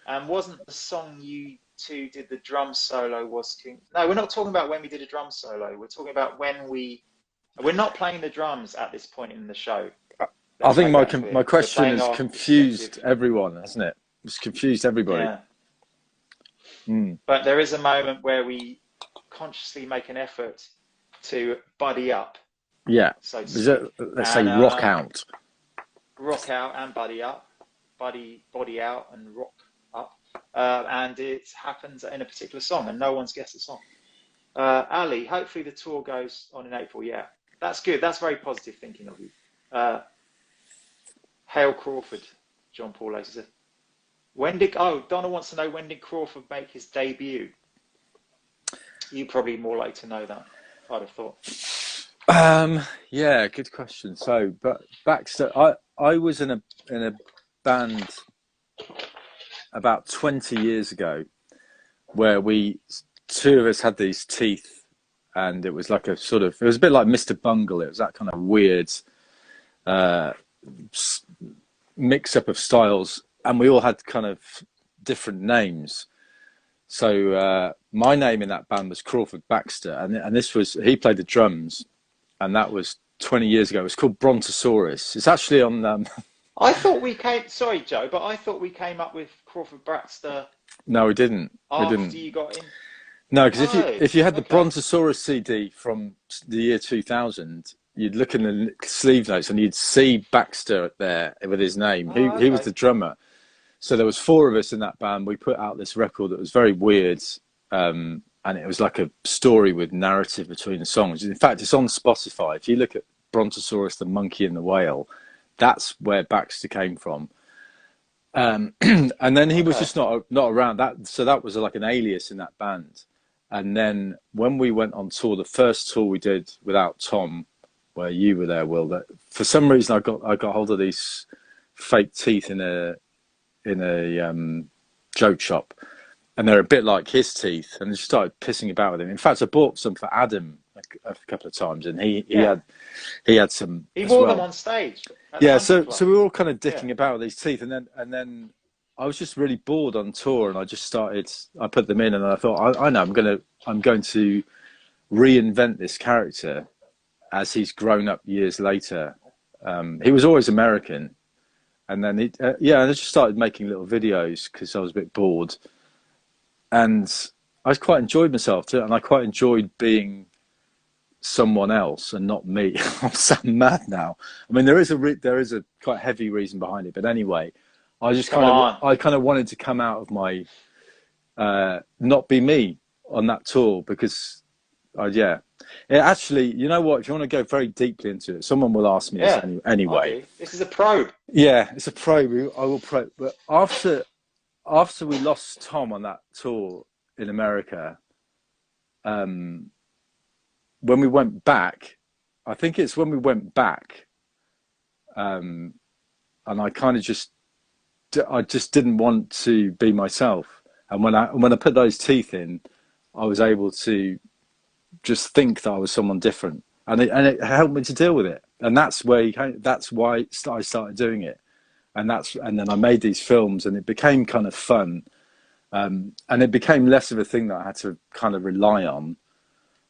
S1: And wasn't the song you two did the drum solo was King? No, we're not talking about when we did a drum solo. We're talking about when we're not playing the drums at this point in the show.
S2: I think my question has confused everyone, hasn't it? It's confused everybody.
S1: Yeah. But there is a moment where we consciously make an effort to buddy up.
S2: Yeah.
S1: So
S2: let's say rock out.
S1: Rock out and buddy up. Body out and rock up. And it happens in a particular song, and no one's guessed the song. Ali, hopefully the tour goes on in April. Yeah, that's good. That's very positive thinking of you. Hale Crawford, John Paul Lacey said. Donna wants to know, when did Crawford make his debut? You probably more like to know that, I'd have thought.
S2: Yeah, good question. So, but Baxter, I was in a band about 20 years ago where two of us had these teeth and it was like a sort of, it was a bit like Mr. Bungle. It was that kind of weird uh, mix up of styles, and we all had kind of different names. So my name in that band was Crawford Baxter, and this was, he played the drums, and that was 20 years ago. It was called Brontosaurus. It's actually on.
S1: I thought we came. Sorry, Joe, but I thought we came up with Crawford Baxter.
S2: No, we didn't.
S1: After you got in.
S2: No, because if you had the
S1: okay.
S2: Brontosaurus CD from the year 2000, you'd look in the sleeve notes and you'd see Baxter there with his name. He was the drummer. So there was 4 of us in that band. We put out this record that was very weird, and it was like a story with narrative between the songs. In fact, it's on Spotify. If you look at Brontosaurus, the monkey and the whale, that's where Baxter came from. And then he was just not around. So that was like an alias in that band. And then when we went on tour, the first tour we did without Tom, where you were there, Will, that for some reason I got hold of these fake teeth in a joke shop, and they're a bit like his teeth, and I just started pissing about with him. In fact, I bought some for Adam a couple of times, and he had some.
S1: He wore them on stage.
S2: Yeah, so we were all kind of dicking about with these teeth, and then I was just really bored on tour, and I put them in, and I thought, I know, I'm going to reinvent this character as he's grown up years later. He was always American. And then I just started making little videos because I was a bit bored, and I quite enjoyed myself too, and I quite enjoyed being someone else and not me. I'm so mad now. I mean, there is a quite heavy reason behind it, but anyway, I just kind of wanted to come out of my not be me on that tour, because actually, you know what? If you want to go very deeply into it, someone will ask me this anyway.
S1: This is a probe.
S2: Yeah, it's a probe. I will probe. But after we lost Tom on that tour in America, when we went back, I think it's when we went back, and I kind of just didn't want to be myself. And when I put those teeth in, I was able to just think that I was someone different, and it helped me to deal with it. And that's why I started doing it, and then I made these films, and it became kind of fun, and it became less of a thing that I had to kind of rely on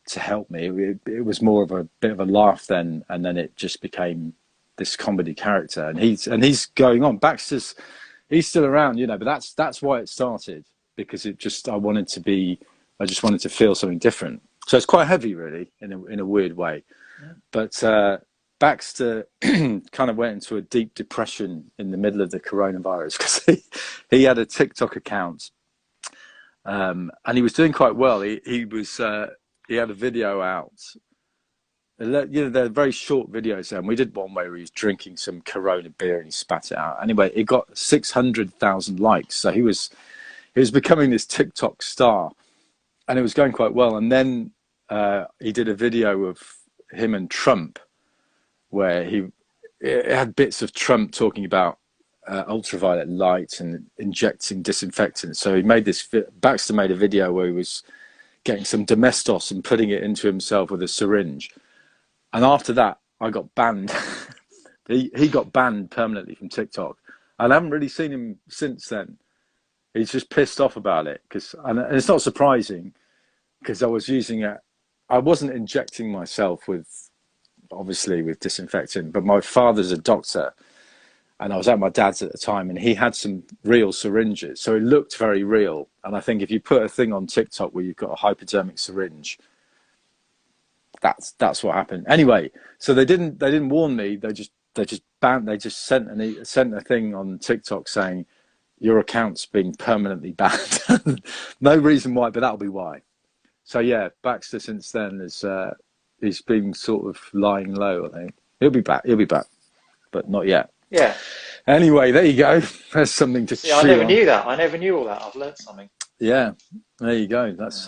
S2: to help me. It was more of a bit of a laugh then, and then it just became this comedy character. And he's going on. He's still around, but that's why it started, because I just wanted to feel something different. So it's quite heavy, really, in a weird way. Yeah. But Baxter kind of went into a deep depression in the middle of the coronavirus, because he had a TikTok account, and he was doing quite well. He had a video out. They're very short videos, and we did one where he was drinking some Corona beer and he spat it out. Anyway, it got 600,000 likes, so he was becoming this TikTok star. And it was going quite well. And then he did a video of him and Trump, where it had bits of Trump talking about ultraviolet light and injecting disinfectant. So Baxter made a video where he was getting some Domestos and putting it into himself with a syringe. And after that, I got banned. He got banned permanently from TikTok. And I haven't really seen him since then. He's just pissed off about it, and it's not surprising, because I wasn't injecting myself with disinfectant, but my father's a doctor, and I was at my dad's at the time, and he had some real syringes, so it looked very real. And I think if you put a thing on TikTok where you've got a hypodermic syringe, that's what happened. Anyway, so they didn't warn me. They just sent a thing on TikTok saying, your account's being permanently banned. No reason why, but that'll be why. So yeah, Baxter since then he's been sort of lying low. I think he'll be back, but not yet.
S1: Yeah.
S2: Anyway, there you go. There's something to chew
S1: I never
S2: on.
S1: knew that. I never knew all that. I've learned something.
S2: Yeah, there you go. That's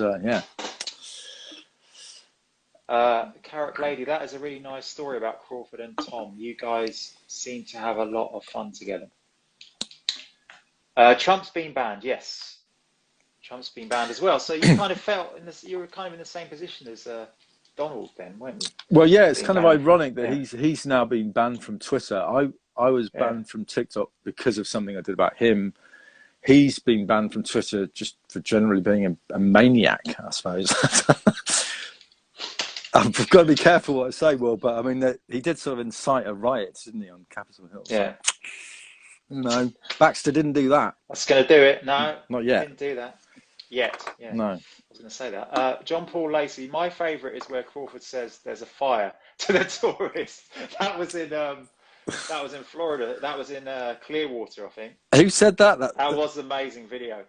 S1: Carrot Lady, that is a really nice story about Crawford and Tom. You guys seem to have a lot of fun together. Trump's been banned, yes. Trump's been banned as well. So you kind of felt you were kind of in the same position as Donald then, weren't you?
S2: Well, yeah, it's kind of
S1: banned
S2: ironic that he's now been banned from Twitter. I was banned from TikTok because of something I did about him. He's been banned from Twitter just for generally being a maniac, I suppose. I've got to be careful what I say, Will, but I mean, he did sort of incite a riot, didn't he, on Capitol Hill?
S1: Yeah.
S2: So, no, Baxter didn't do that.
S1: That's going to do it. No,
S2: not yet.
S1: Didn't do that yet. Yeah.
S2: No.
S1: I was going to say that. John Paul Lacey. My favourite is where Crawford says there's a fire to the tourists. That was in Florida. That was in Clearwater, I think.
S2: Who said that?
S1: That was an amazing video.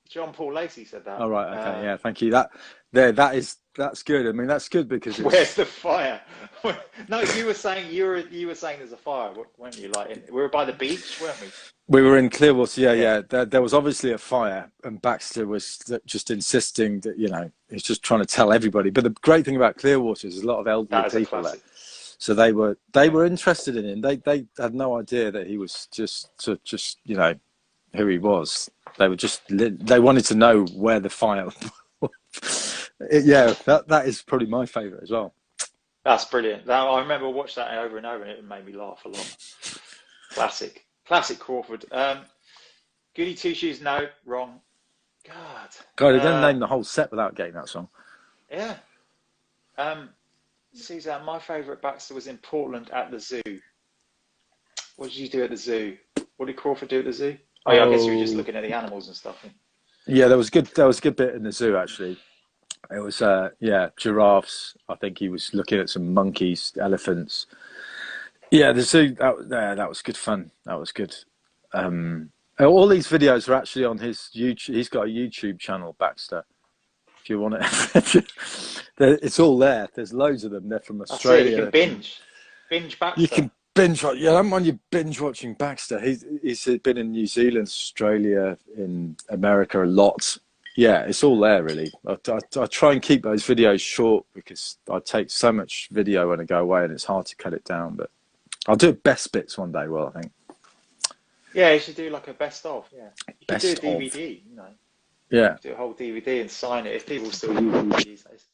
S1: John Paul Lacey said that.
S2: Oh, right. Okay. Yeah. Thank you. That's good. I mean, that's good because
S1: where's the fire? No, you were saying there's a fire, weren't you? Like we were by the beach, weren't we?
S2: We were in Clearwater. Yeah. There was obviously a fire, and Baxter was just insisting that he's just trying to tell everybody. But the great thing about Clearwater is there's a lot of elderly people there, so they were interested in him. They had no idea that he was just who he was. They wanted to know where the fire. That is probably my favourite as well.
S1: That's brilliant. I remember watching that over and over, and it made me laugh a lot. Classic Crawford. Goody Two Shoes, no, wrong.
S2: God, they didn't name the whole set without getting that song.
S1: Yeah. Suzanne, my favourite Baxter was in Portland at the zoo. What did you do at the zoo? What did Crawford do at the zoo? I guess you were just looking at the animals and stuff.
S2: Yeah, there was a good bit in the zoo actually. It was giraffes. I think he was looking at some monkeys, elephants. Yeah, the zoo. That was good fun. That was good. All these videos are actually on his YouTube. He's got a YouTube channel, Baxter. If you want it, it's all there. There's loads of them. They're from Australia.
S1: You can binge Baxter.
S2: You can binge watch. Yeah, I don't mind you binge watching Baxter. He's been in New Zealand, Australia, in America a lot. Yeah, it's all there really. I try and keep those videos short because I take so much video when I go away, and it's hard to cut it down. But I'll do best bits one day. Well, I think.
S1: Yeah, you should do like a best of. Yeah, you could do a DVD.
S2: Yeah.
S1: Do a whole DVD and sign it if people still use it these days.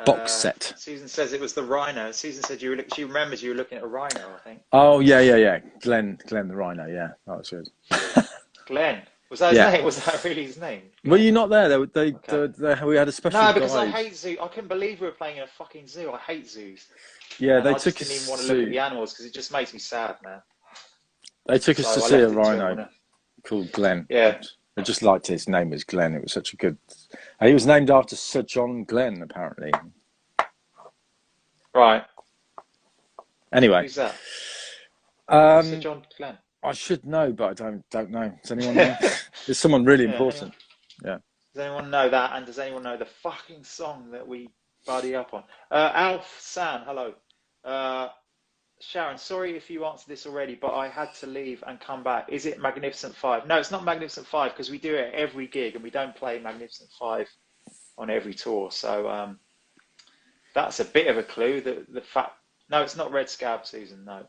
S2: Box set.
S1: Susan says it was the rhino. Susan said she remembers you were looking at a rhino, I think.
S2: Oh yeah. Glenn the rhino. Yeah, that was good.
S1: Glenn. Was that his name? Was that really his name?
S2: Were you not there? We had a special
S1: No, because
S2: guide.
S1: I hate zoos. I couldn't believe we were playing in a fucking zoo. I hate zoos.
S2: Yeah,
S1: and
S2: they
S1: I
S2: took
S1: just
S2: us.
S1: didn't even want to look at the animals because it just makes me sad, man.
S2: They took us to see a rhino called Glenn.
S1: Yeah.
S2: I just liked his name was Glenn. It was such a good. He was named after Sir John Glenn, apparently.
S1: Right.
S2: Anyway.
S1: Who's that? Sir John Glenn.
S2: I should know, but I don't know. Does anyone know? It's someone really important.
S1: Anyone? Yeah. Does anyone know that? And does anyone know the fucking song that we buddy up on? Alf San, hello. Sharon, sorry if you answered this already, but I had to leave and come back. Is it Magnificent 5? No, it's not Magnificent 5 because we do it at every gig and we don't play Magnificent 5 on every tour. So that's a bit of a clue. The fact. No, it's not Red Scab, Susan. No.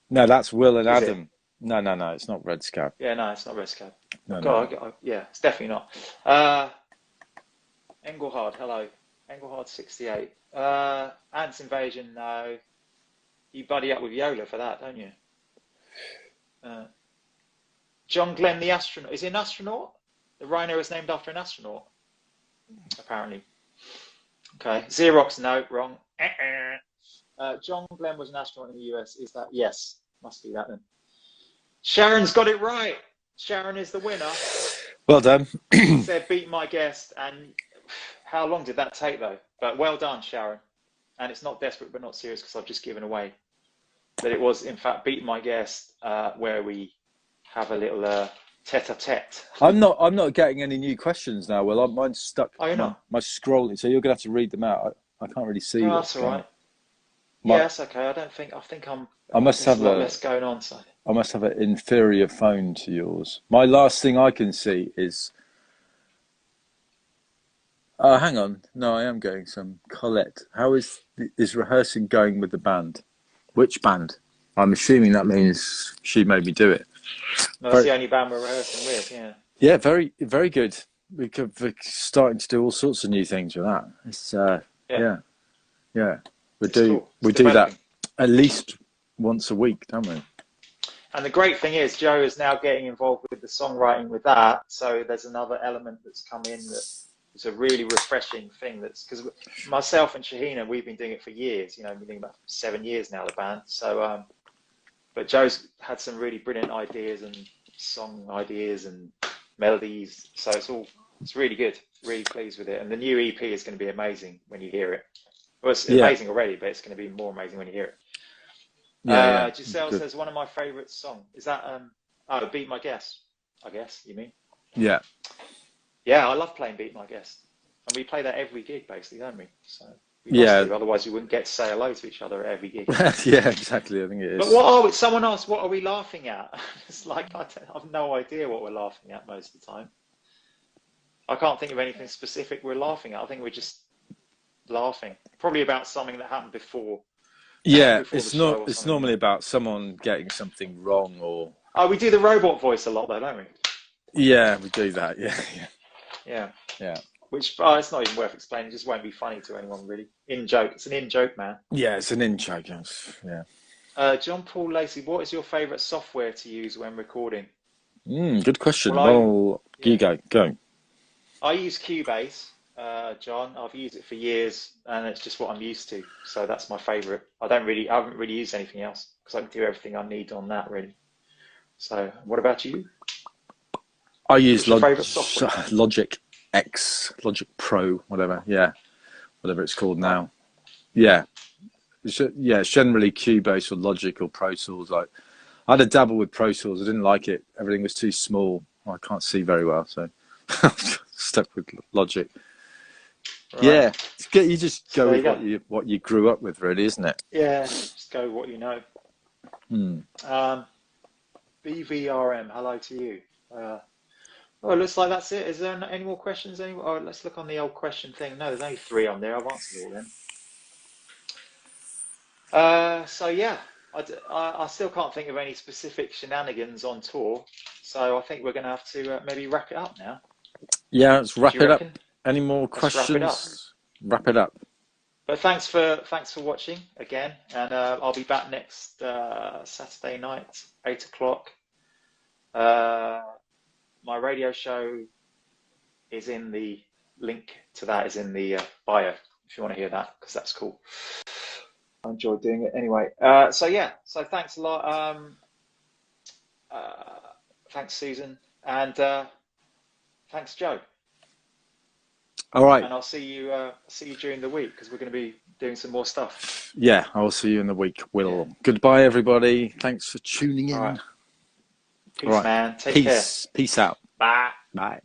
S2: No, that's Will and Adam. No, it's not Red Scab.
S1: Yeah, no, it's not Red Scab.
S2: No,
S1: God,
S2: no.
S1: Yeah, it's definitely not. Engelhard, hello. Engelhard 68. Ants Invasion, no. You buddy up with Yola for that, don't you? John Glenn, the astronaut. Is he an astronaut? The rhino is named after an astronaut, apparently. Okay. Xerox, no, wrong. John Glenn was an astronaut in the US. Is that? Yes. Must be that then. Sharon's got it right. Sharon is the winner.
S2: Well done.
S1: Said beat my guest. And how long did that take though? But well done, Sharon. And it's not desperate but not serious because I've just given away that it was in fact beat my guest where we have a little tete-a-tete.
S2: I'm not getting any new questions now. Well, mine's stuck.
S1: Oh, you're not?
S2: My scrolling, so you're gonna have to read them out. I can't really see.
S1: Oh, that's all right. Yeah, that's okay. I must have a lot less going on. So
S2: I must have an inferior phone to yours. My last thing I can see is. Hang on. No, I am getting some. Colette, how is rehearsing going with the band? Which band? I'm assuming that means she made me do it.
S1: No, that's the only band we're rehearsing with. Yeah.
S2: Yeah, very, very good. we're starting to do all sorts of new things with that. It's yeah. We do that at least once a week, don't we?
S1: And the great thing is, Joe is now getting involved with the songwriting with that. So there's another element that's come in that is a really refreshing thing. That's because myself and Shahina, we've been doing it for years. You know, we've been doing about 7 years now, the band. So, but Joe's had some really brilliant ideas and song ideas and melodies. So it's really good. Really pleased with it. And the new EP is going to be amazing when you hear it. Well, it's amazing already, but it's going to be more amazing when you hear it. Giselle says one of my favourite songs is that Beat My Guest, I guess you mean.
S2: Yeah
S1: I love playing Beat My Guest, and we play that every gig basically, don't we? So we must do, otherwise we wouldn't get to say hello to each other at every gig.
S2: Yeah, exactly, I think it is.
S1: But someone asked, what are we laughing at? It's like I have no idea what we're laughing at most of the time. I can't think of anything specific we're laughing at. I think we're just laughing, probably about something that happened before.
S2: Yeah, it's normally about someone getting something wrong or.
S1: Oh, we do the robot voice a lot though, don't we?
S2: Yeah, we do that. Yeah.
S1: Which it's not even worth explaining. It just won't be funny to anyone really. It's an in-joke, man.
S2: Yeah, it's an in-joke. Yeah.
S1: John Paul Lacey, what is your favourite software to use when recording?
S2: Good question. Well, you go.
S1: I use Cubase. John, I've used it for years, and it's just what I'm used to. So that's my favourite. I haven't really used anything else because I can do everything I need on that really. So, what about you?
S2: I use Logic X, Logic Pro, whatever. Yeah, whatever it's called now. Yeah, it's generally Cubase or Logic or Pro Tools. Like, I had a dabble with Pro Tools. I didn't like it. Everything was too small. I can't see very well, so stuck with Logic. Right. Yeah, you just go with what you grew up with, really, isn't it?
S1: Yeah, just go with what you know. BVRM, hello to you. It looks like that's it. Is there any more questions? Let's look on the old question thing. No, there's only 3 on there. I've answered all them. So yeah, I still can't think of any specific shenanigans on tour. So I think we're going to have to maybe wrap it up now.
S2: Yeah, let's wrap it up. Any more questions? Wrap it up.
S1: But thanks for watching again, and I'll be back next Saturday night, 8 o'clock. My radio show is in the link to that is in the bio if you want to hear that, because that's cool. I enjoy doing it anyway. So thanks a lot. Thanks, Susan, and thanks, Joe.
S2: All right.
S1: And I'll see you during the week because we're going to be doing some more stuff.
S2: Yeah, I'll see you in the week, Will. Yeah. Goodbye, everybody. Thanks for tuning in.
S1: All right. Peace, man. Take care.
S2: Peace out.
S1: Bye.
S2: Bye.